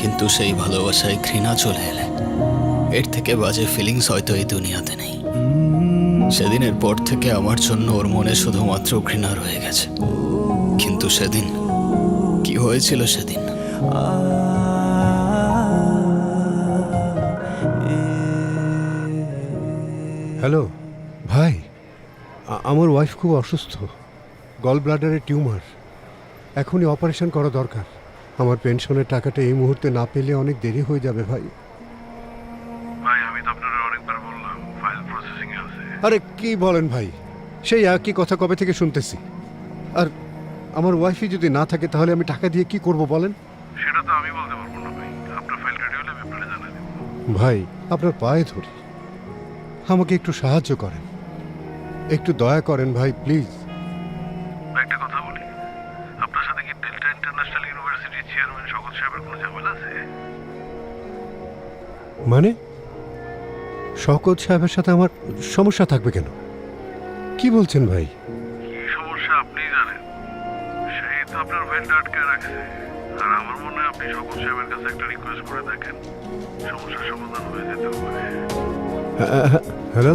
কিন্তু সেই ভালোবাসায় ঘৃণা চলে এলে এর থেকে বাজে ফিলিংস হয়তো এই দুনিয়াতে নেই। সেদিনের পর থেকে আমার জন্য ওর মনে শুধুমাত্র ঘৃণা রয়ে গেছে। কিন্তু সেদিন কি হয়েছিল সেদিন? হ্যালো ভাই, আমার ওয়াইফ খুব অসুস্থ, গল ব্লাডারে টিউমার, এখনই অপারেশন করা দরকার। আমার পেনশনের টাকাটা এই মুহূর্তে না পেলে অনেক দেরি হয়ে যাবে ভাই। ভাই আমি তো আপনারা অনেকবার বললাম ফাইল প্রসেসিং এ আছে। আরে কি বলেন ভাই, সেই একই কথা কবে থেকে শুনতেছি। আর আমার ওয়াইফই যদি না থাকে তাহলে আমি টাকা দিয়ে কি করব বলেন? সেটা তো আমি বলতে পারবো না ভাই, আপনার ফাইল রেডি হলে আমি আপনারা জানাই দেব। ভাই আপনার পায়ে ধরি, আমাকে একটু সাহায্য করেন, একটু দয়া করেন ভাই প্লিজ। একটা কথা বলি, আপনার সাথে কি ডেল্টা ইন্টারন্যাশনাল ইউনিভার্সিটির চেয়ারম্যান শওকত সাহেবের কোনো ঝামেলা আছে? মানে শওকত সাহেবের সাথে আমার সমস্যা থাকবে কেন? কি বলছেন ভাই? কি সমস্যা আপনিই জানেন, সেই তো আপনার ফাইলটা আটকে রাখছে। আর আমার মনে হয় আপনি শওকত সাহেবের কাছে একটা রিকোয়েস্ট করে দেখেন, সমস্যার সমাধান হয়ে যেতে পারে। হ্যালো,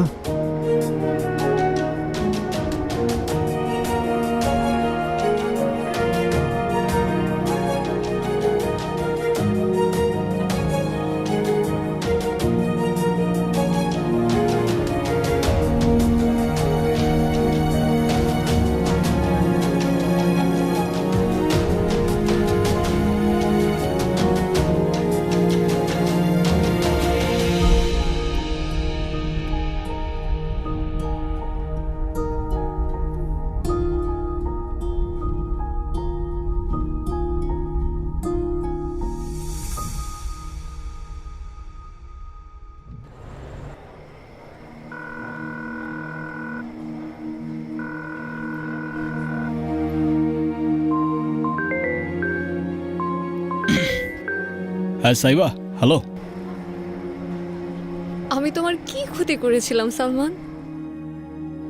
হ্যাঁ সাইবা, হ্যালো। আমি তোমার কি ক্ষতি করেছিলাম সালমান?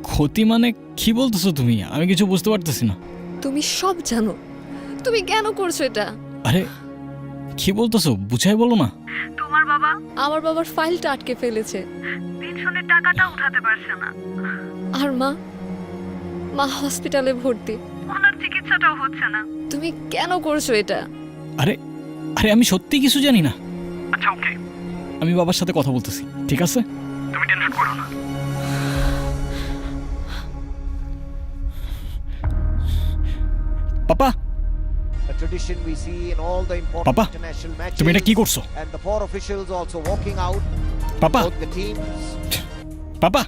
ক্ষতি মানে কি বলতেছো তুমি? আমি কিছু বুঝতে পারতেছি না। তুমি সব জানো, তুমি কেন করছো এটা? আরে কি বলতেছো, বুঝাই বলো না। আমার বাবার ফাইলটা আটকে ফেলেছে, পেনশনের টাকাটা উঠাতে পারছে না। আর মা হসপিটালে ভর্তি, ওনার চিকিৎসাটাও হচ্ছে না। তুমি কেন করছো এটা? আরে আরে আমি সত্যি কিছু জানি না। আচ্ছা ওকে, আমি বাবার সাথে কথা বলতেছি, ঠিক আছে? তুমি টেনশন করো না। পাপা, A tradition we see in all the important Papa, international matches. তুমি এটা কি করছো? And the four officials also walking out. Papa, Both the teams. পাপা,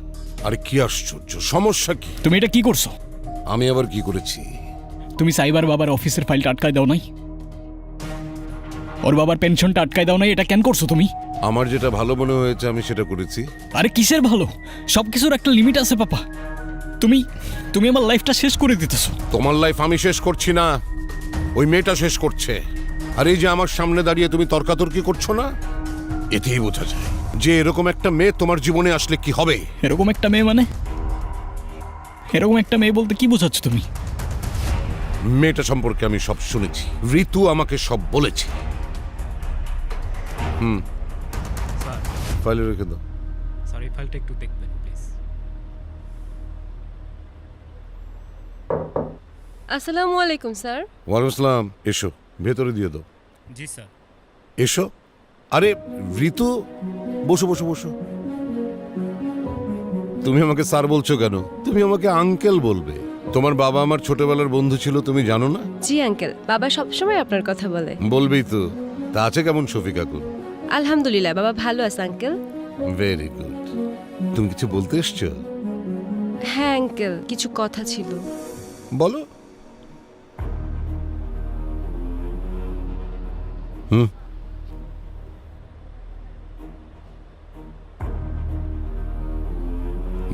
আরে কি আশ্চর্য, সমস্যা কি? তুমি এটা কি করছো? আমি আবার কি করেছি? তুমি সাইবার বাবার অফিসের ফাইলটা আটকায় দাও নাই? ওর বাবার পেনশনটা আটকায় দাও নাই? এটা কেন করছো তুমি? আমার যেটা ভালো মনে হয়েছে আমি সেটা করেছি। আরে কিসের ভালো? সবকিছুর একটা লিমিট আছে পাপা। তুমি তুমি আমার লাইফটা শেষ করে দিতেছো। তোমার লাইফ আমি শেষ করছি না, ওই মেয়েটা শেষ করছে। আর এই যে আমার সামনে দাঁড়িয়ে তুমি তর্কাতর্কি করছো না, এতেই বোঝা যায় যে এরকম একটা মেয়ে তোমার জীবনে আসলে কি হবে। এরকম একটা মেয়ে মানে? এরকম একটা মেয়ে বলতে কি বোঝাচ্ছ তুমি? মেয়েটা সম্পর্কে আমি সব শুনেছি, ঋতু আমাকে সব বলেছে। ফাইলে রেখে দাও। স্যার এই ফাইলটা একটু দেখবেন প্লিজ। আসসালামু আলাইকুম স্যার। ওয়ালাইকুম আসসালাম, এসো ভেতরে দিয়ে দাও। জি স্যার। এসো। আরে ঋতু, বসো বসো বসো। তুমি আমাকে স্যার বলছো কেন? তুমি আমাকে আঙ্কেল বলবে। তোমার বাবা আমার ছোটবেলার বন্ধু ছিল, তুমি জানো না? জি আঙ্কেল, বাবা সবসময় আপনার কথা বলে। বলবেই তো। তা আছে কেমন শফিক কাকুর? আলহামদুলিল্লাহ, বাবা ভালো আছে আঙ্কেল। Very good. তুমি কিছু বলতে এসছো? হ্যাঁ আঙ্কেল, কিছু কথা ছিল। বলো।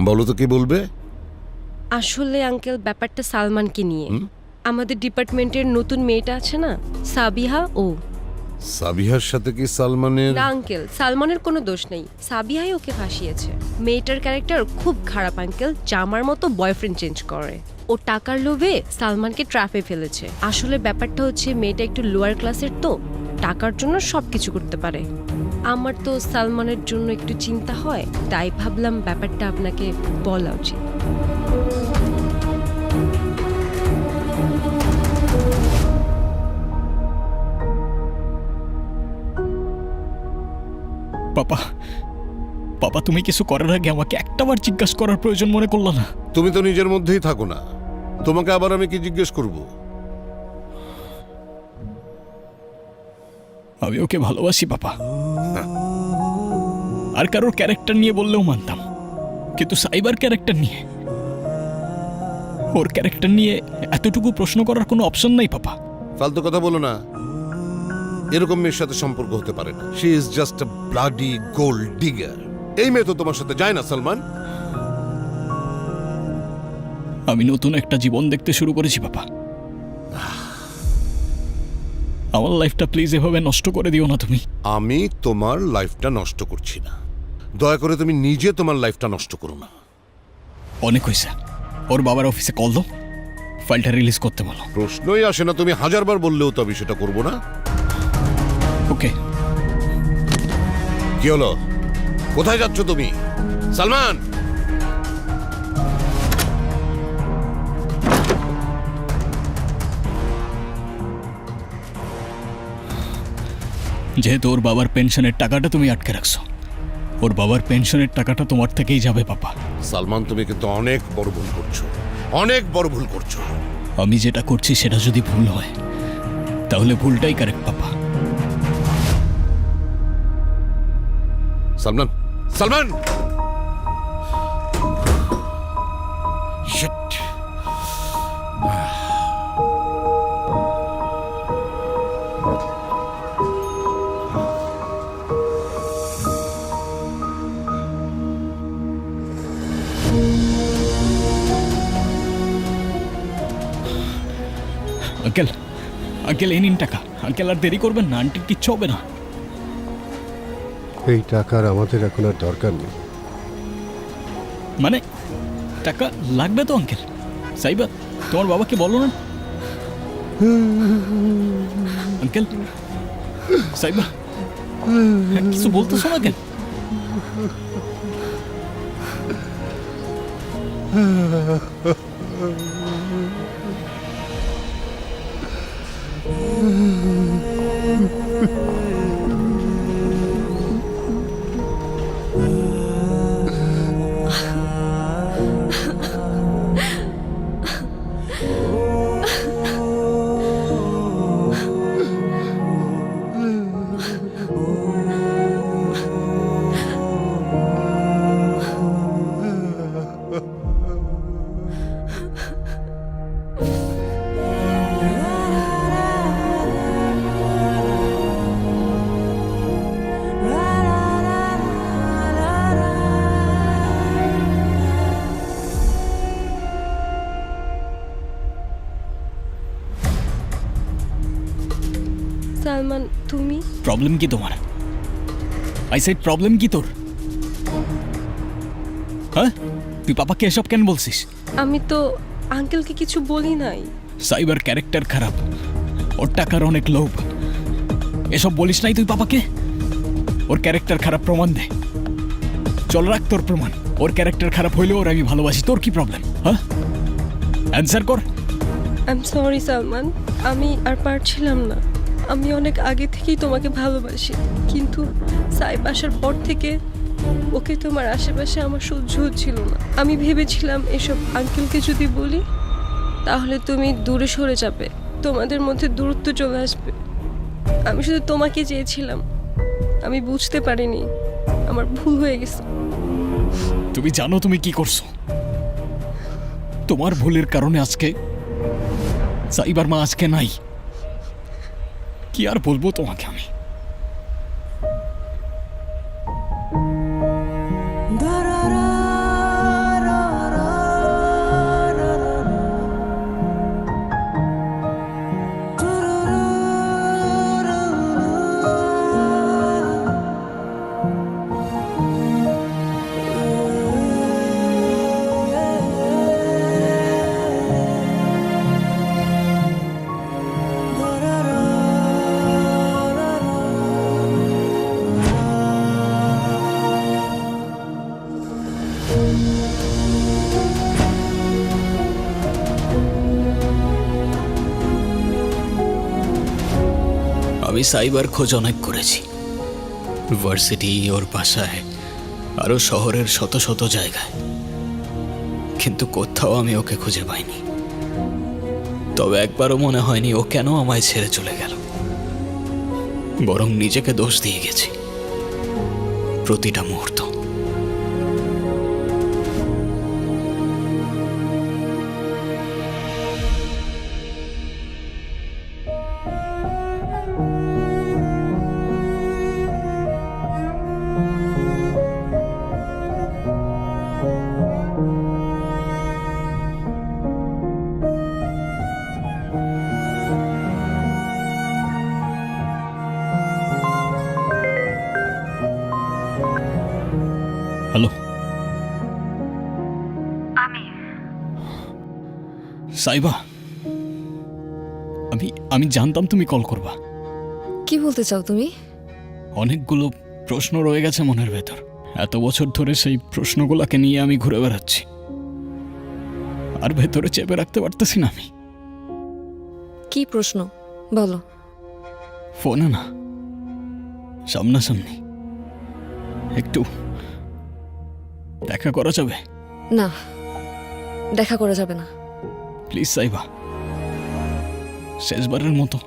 বলো তো কি বলবে? আসলে আঙ্কেল ব্যাপারটা সালমানকে নিয়ে। আমাদের ডিপার্টমেন্টের নতুন মেয়েটা আছে না, সাবিহা, ও। সাবিহার সাথে কি সালমানের? না আঙ্কেল, সালমানের কোনো দোষ নেই, সাবিহাই ওকে ফাঁসিয়েছে। মেয়েটার ক্যারেক্টার খুব খারাপ আঙ্কেল, জামার মতো বয়ফ্রেন্ড চেঞ্জ করে। ও টাকার লোভে সালমানকে ট্র্যাপে ফেলেছে। আসলে ব্যাপারটা হচ্ছে মেয়েটা একটু লোয়ার ক্লাসের, তো টাকার জন্য সব কিছু করতে পারে। আমার তো সালমানের জন্য একটু চিন্তা হয়, তাই ভাবলাম ব্যাপারটা আপনাকে বলা উচিত। পাপা, পাপা তুমি কিছু করার আগে আমাকে একটাবার জিজ্ঞাসা করার প্রয়োজন মনে করলো না? তুমি তো নিজের মধ্যেই থাকো না, তোমাকে আবার আমি কি জিজ্ঞেস করব? আমি ওকে ভালোবাসি পাপা, আর কারোর ক্যারেক্টার নিয়ে বললেও মানতাম, কিন্তু সাইবার ক্যারেক্টার নিয়ে, ওর ক্যারেক্টার নিয়ে এতটুকু প্রশ্ন করার কোনো অপশন নাই পাপা। ফালতু কথা বলো না, এরকম মেয়ের সাথে সম্পর্ক হতে পারে না। She is just a bloody gold digger. এই মেয়ে তো তোমার সাথে যায় না সালমান। আমি নতুন একটা জীবন দেখতে শুরু করেছি পাপা। আমার লাইফটা প্লিজ এভাবে নষ্ট করে দিও না তুমি। আমি তোমার লাইফটা নষ্ট করছি না, দয়া করে তুমি নিজে তোমার লাইফটা নষ্ট করো না। অনেক হয়েছে, ওর বাবার অফিসে কল দাও, ফাইলটা রিলিজ করতে বলো। প্রশ্নই আসে না, তুমি হাজারবার বললেও তো আমি সেটা করবো না। ওকে। কি হলো, কোথায় যাচ্ছ তুমি? সালমান! যেহেতু ওর বাবার পেনশনের টাকাটা তুমি আটকে রাখছো, ওর বাবার পেনশনের টাকাটা তোমার থেকেই যাবে পাপা। সালমান, তুমি কিন্তু অনেক বড় ভুল করছো, অনেক বড় ভুল করছো। আমি যেটা করছি সেটা যদি ভুল হয় তাহলে ভুলটাই correct papa. Salman, Salman! Shit! Uncle, uncle এই নিন টাকা। আঙ্কেল আর দেরি করবেন না, আন্টির কিচ্ছু হবে না। এই টাকার আমাদের এখন আর দরকার নেই। মানে টাকা লাগবে তো আঙ্কেল? সাইবা, তোমার বাবাকে বলো না। আঙ্কেল, সাইবা কিছু বলতেছো না কেন? সালমান, তুমি? প্রবলেম কি তোমার? আই সেড প্রবলেম কি তোর? হ্যাঁ, তুই পাপাকে এসব কেন বলছিস? আমি তো আঙ্কেলকে কিছু বলি নাই। সাইবার ক্যারেক্টার খারাপ, ওর টাকার অনেক লোভ, এসব বলিস নাই তুই পাপাকে? ওর ক্যারেক্টার খারাপ প্রমাণ দে। চল রাখ তোর প্রমাণ। ওর ক্যারেক্টার খারাপ হইলেও ওর আমি ভালোবাসি, তোর কি প্রবলেম? হ্যাঁ, অ্যান্সার কর। আই এম সরি সালমান, আমি আর পারছিলাম না। আমি অনেক আগে থেকেই তোমাকে ভালোবাসি, কিন্তু সাইব আসার পর থেকে ওকে তোমার আশেপাশে আমার সহ্য হচ্ছিল না। আমি ভেবেছিলাম এসব আঙ্কেলকে যদি বলি তাহলে তুমি দূরে সরে যাবে, তোমাদের মধ্যে দূরত্ব চলে আসবে। আমি শুধু তোমাকে চেয়েছিলাম, আমি বুঝতে পারিনি, আমার ভুল হয়ে গেছে। তুমি জানো তুমি কি করছো? তোমার ভুলের কারণে আজকে সাইবার মা আজকে নাই। কি আর বলবো তোমাকে আমি। আমি সাইবার খোঁজ অনেক করেছি, ভার্সিটি, ওর বাসায়, আরো শহরের শত শত জায়গায়, কিন্তু কোথাও আমি ওকে খুঁজে পাইনি। তবে একবারও মনে হয়নি ও কেন আমায় ছেড়ে চলে গেল, বরং নিজেকে দোষ দিয়ে গেছি প্রতিটা মুহূর্ত। হ্যালো, সাইবা, আমি জানতাম তুমি কল করবা। কি বলতে চাও তুমি? অনেকগুলো প্রশ্ন রয়ে গেছে মনের ভেতর। এত বছর ধরে সেই প্রশ্নগুলোকে নিয়ে আমি ঘুরে বেড়াচ্ছি, আর ভেতরে চেপে রাখতে পারতেছি না আমি। কি প্রশ্ন বলো? ফোনে না, সামনাসামনি একটু দেখা করা যাবে? না, দেখা করা যাবে না। প্লিজ সাইবা, শেষবারের মতো।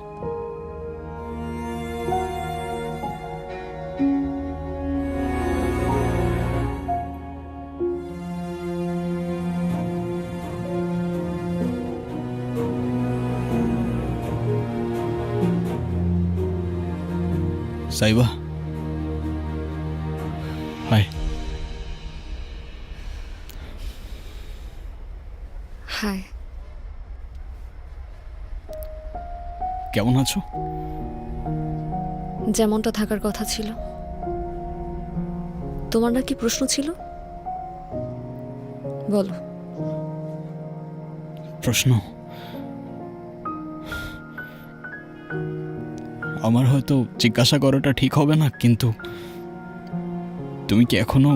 সাইবা, হাই। হাই। কেমন আছো? যেমনটা থাকার কথা ছিল। তোমার না কি প্রশ্ন ছিল? বলো। প্রশ্ন? আমার হয়তো জিজ্ঞাসা করাটা ঠিক হবে না, কিন্তু তুমি কি এখনো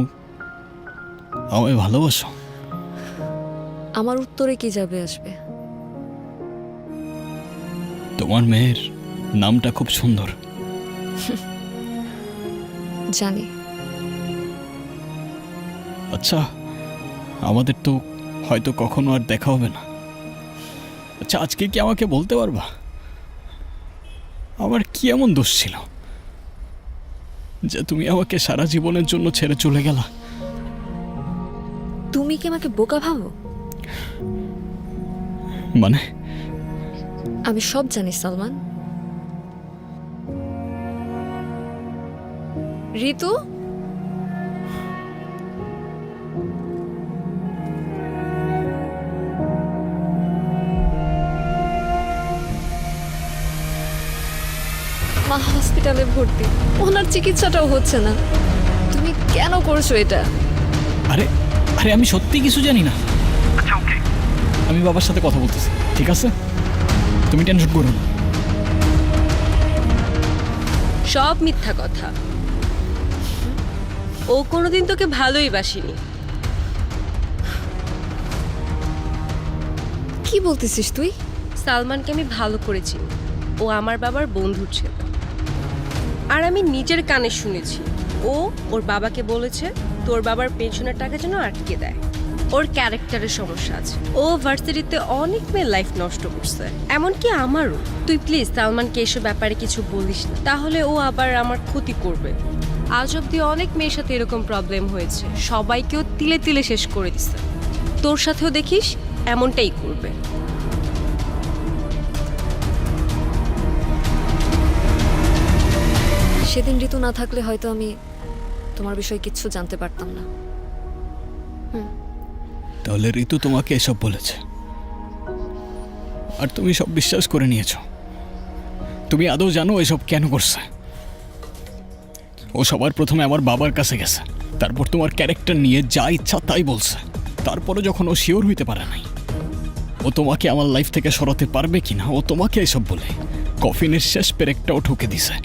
আমায় ভালোবাসো? আমার উত্তরে কি যাবে আসবে? তোমার মেয়ের নামটা খুব সুন্দর। জানি। আচ্ছা, আমাদের তো হয়তো কখনো আর দেখা হবে না। আচ্ছা, আজকে কি আমাকে বলতে পারবা আমার কি এমন দোষ ছিল যে তুমি আমাকে সারা জীবনের জন্য ছেড়ে চলে গেলা? তুমি কি আমাকে বোকা ভাবো? মানে? আমি সব জানি সালমান। ঋতু, মা হসপিটালে ভর্তি, ওনার চিকিৎসাটাও হচ্ছে না। তুমি কেন করছো এটা? আরে আরে আমি সত্যি কিছু জানি না। আচ্ছা, ওকে, আমি বাবার সাথে কথা বলতেছি, ঠিক আছে? তুমি টেনশন করো না। সব মিথ্যা কথা। ও কোনোদিন তোকে ভালোই বাসিনি। কি বলতেছিস তুই? সালমানকে আমি ভালো করেছি, ও আমার বাবার বন্ধুর ছেলে। আর আমি নিজের কানে শুনেছি ও ওর বাবাকে বলেছে তোর বাবার পেনশনের টাকা যেন আটকে দেয়। ওর ক্যারেক্টারের সমস্যা আছে, ও ভার্সিটিতে অনেক মেয়ের লাইফ নষ্ট করছে, এমনকি আমারও। তুই প্লিজ সালমানকে এসব ব্যাপারে কিছু বলিস না, তাহলে ও আবার আমার ক্ষতি করবে। আজ অব্দি অনেক মেয়ের সাথে এরকম প্রবলেম হয়েছে, সবাইকেও তিলে তিলে শেষ করে দিছে। তোর সাথেও দেখিস এমনটাই করবে। সেদিন ঋতু না থাকলে হয়তো আমি তোমার বিষয়ে কিচ্ছু জানতে পারতাম না। তাহলে ঋতু তোমাকে এসব বলেছে আর তুমি সব বিশ্বাস করে নিয়েছো? তুমি আদৌ জানো এসব কেন করছে? ও সবার প্রথমে আমার বাবার কাছে গেছে, তারপর তোমার ক্যারেক্টার নিয়ে যা ইচ্ছা তাই বলছে। তারপরে যখন ও শিওর হইতে পারে নাই ও তোমাকে আমার লাইফ থেকে সরাতে পারবে কিনা, ও তোমাকে এসব বলে কফিনের শেষ পেরেকটাও ঠুকে দিছে।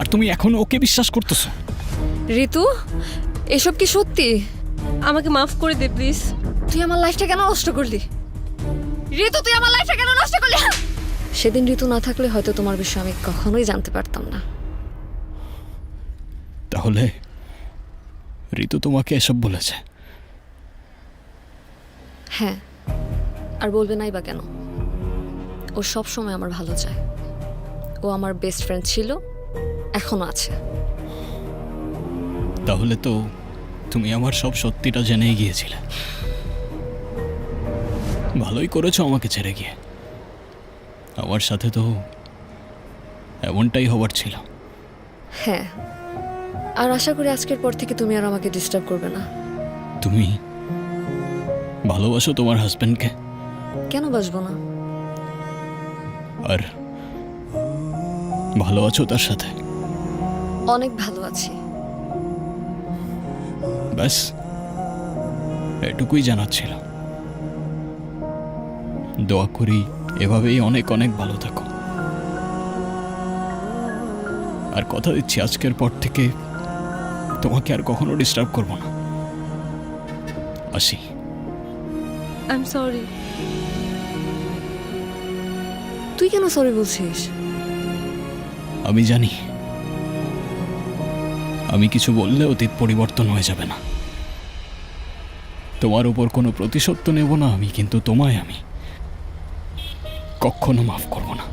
আর তুমি এখন ওকে বিশ্বাস করতেছো? ঋতু, এসব কি সত্যি? আমাকে মাফ করে দে প্লিজ। তুই আমার লাইফটা কেন নষ্ট করলি? ঋতু, তুই আমার লাইফটা কেন নষ্ট করলি? সেদিন ঋতু না থাকলে হয়তো তোমার বিষয়ে আমি কখনোই জানতে পারতাম না। তাহলে ঋতু তোমাকে এসব বলেছে? হ্যাঁ, আর বলবে নাই বা কেন? ও সব সময় আমার ভালো চায়। ও আমার বেস্ট ফ্রেন্ড ছিল, এখনো আছে। তাহলে তো তুমি আমার সব সত্যিটা জেনেই গিয়েছিলে। ভালোই করেছো আমাকে ছেড়ে গিয়ে। আমার সাথে তো এমনটাই হবার ছিল। হ্যাঁ, আর আশা করি আজকের পর থেকে তুমি আর আমাকে ডিস্টার্ব করবে না। তুমি ভালোবাসো তোমার হাজবেন্ডকে? কেন বাসবো না? আর ভালো আছো তার সাথে? অনেক ভালো আছি। ব্যাস এটুকুই জানার ছিল। দোয়া করি এভাবেই অনেক অনেক ভালো থাকো। আর কথা দিচ্ছি আজকের পর থেকে তোমাকে আর কখনো ডিস্টার্ব করব না। আসি। I am sorry. তুই কেন সরি বলছিস? আমি জানি আমি কিছু বললে অতীত পরিবর্তন হয়ে যাবে না। তোমার উপর কোনো প্রতিশোধ তো নেব না আমি, কিন্তু তোমায় আমি কখনো মাফ করব না।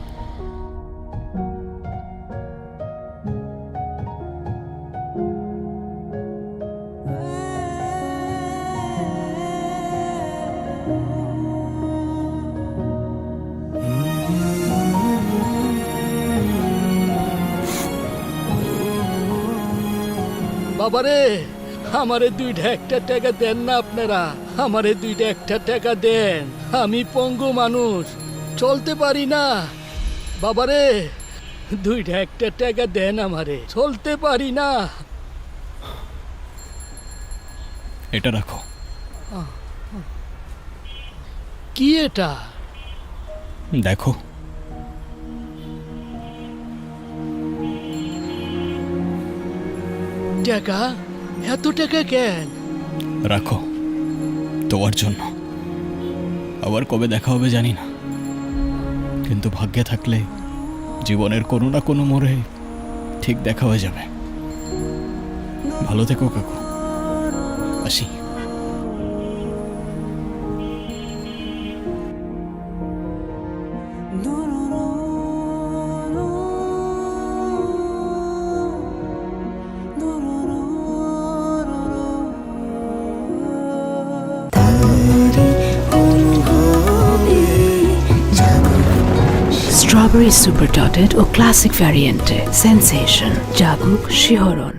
বাবারে, আমারে 2-1 টাকা দেন না আপনারা। আমারে 2-1 টাকা দেন। আমি পঙ্গু মানুষ, চলতে পারি না। বাবারে 2-1 টাকা দেন আমারে, চলতে পারি না। এটা রাখো। কি এটা? দেখো টাকা? এত টাকা কেন? রাখো তোমার জন্য। আবার কবে দেখা হবে জানি না, কিন্তু ভাগ্যে থাকলে জীবনের কোনো না কোনো মোড়ে ঠিক দেখা হয়ে যাবে। ভালো থেকো কাকু, আসি। Strawberry super dotted ও classic variante sensation জাগুক শিহরণ।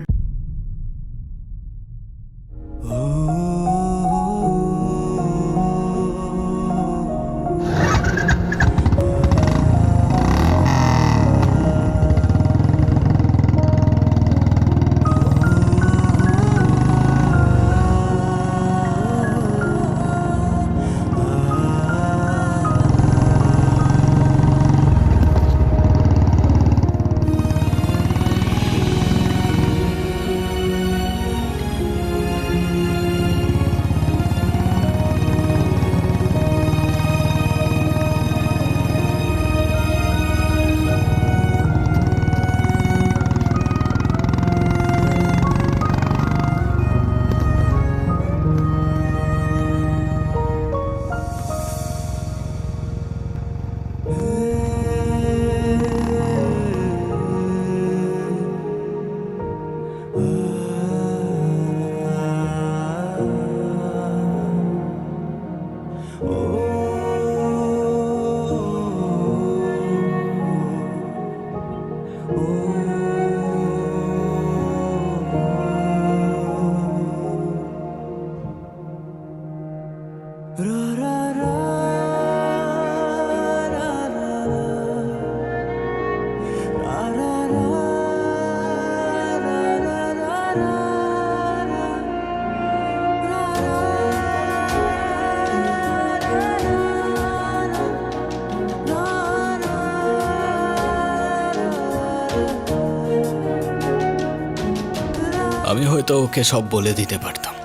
আমি হয়তো ওকে সব বলে দিতে পারতাম,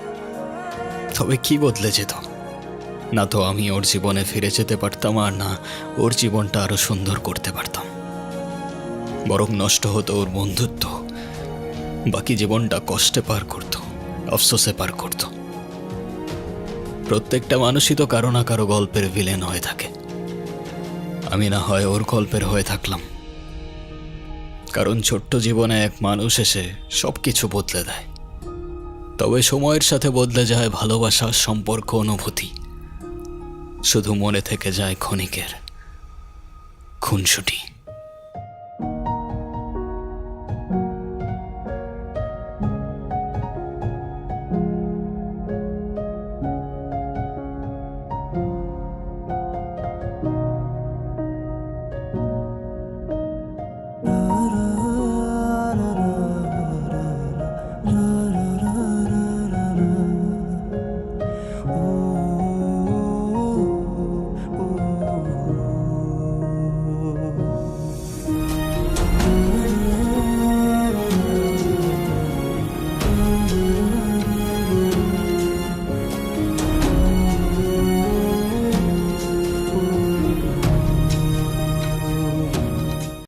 তবে কি বদলে যেত? না তো আমি ওর জীবনে ফিরে যেতে পারতাম, আর না ওর জীবনটা আরো সুন্দর করতে পারতাম। বরং নষ্ট হতো ওর বন্ধুত্ব, বাকি জীবনটা কষ্টে পার করত, আফসোসে পার করত। প্রত্যেকটা মানুষই তো কারো না কারো গল্পের ভিলেন হয়ে থাকে। আমি না হয় ওর গল্পের হয়ে থাকলাম, কারণ ছোট্ট জীবনে এক মানুষ এসে সবকিছু বদলে দেয়। তবে সময়ের সাথে বদলে যায় ভালোবাসা, সম্পর্ক, অনুভূতি। শুধু মনে থেকে যায় ক্ষণিকের খুনসুটি।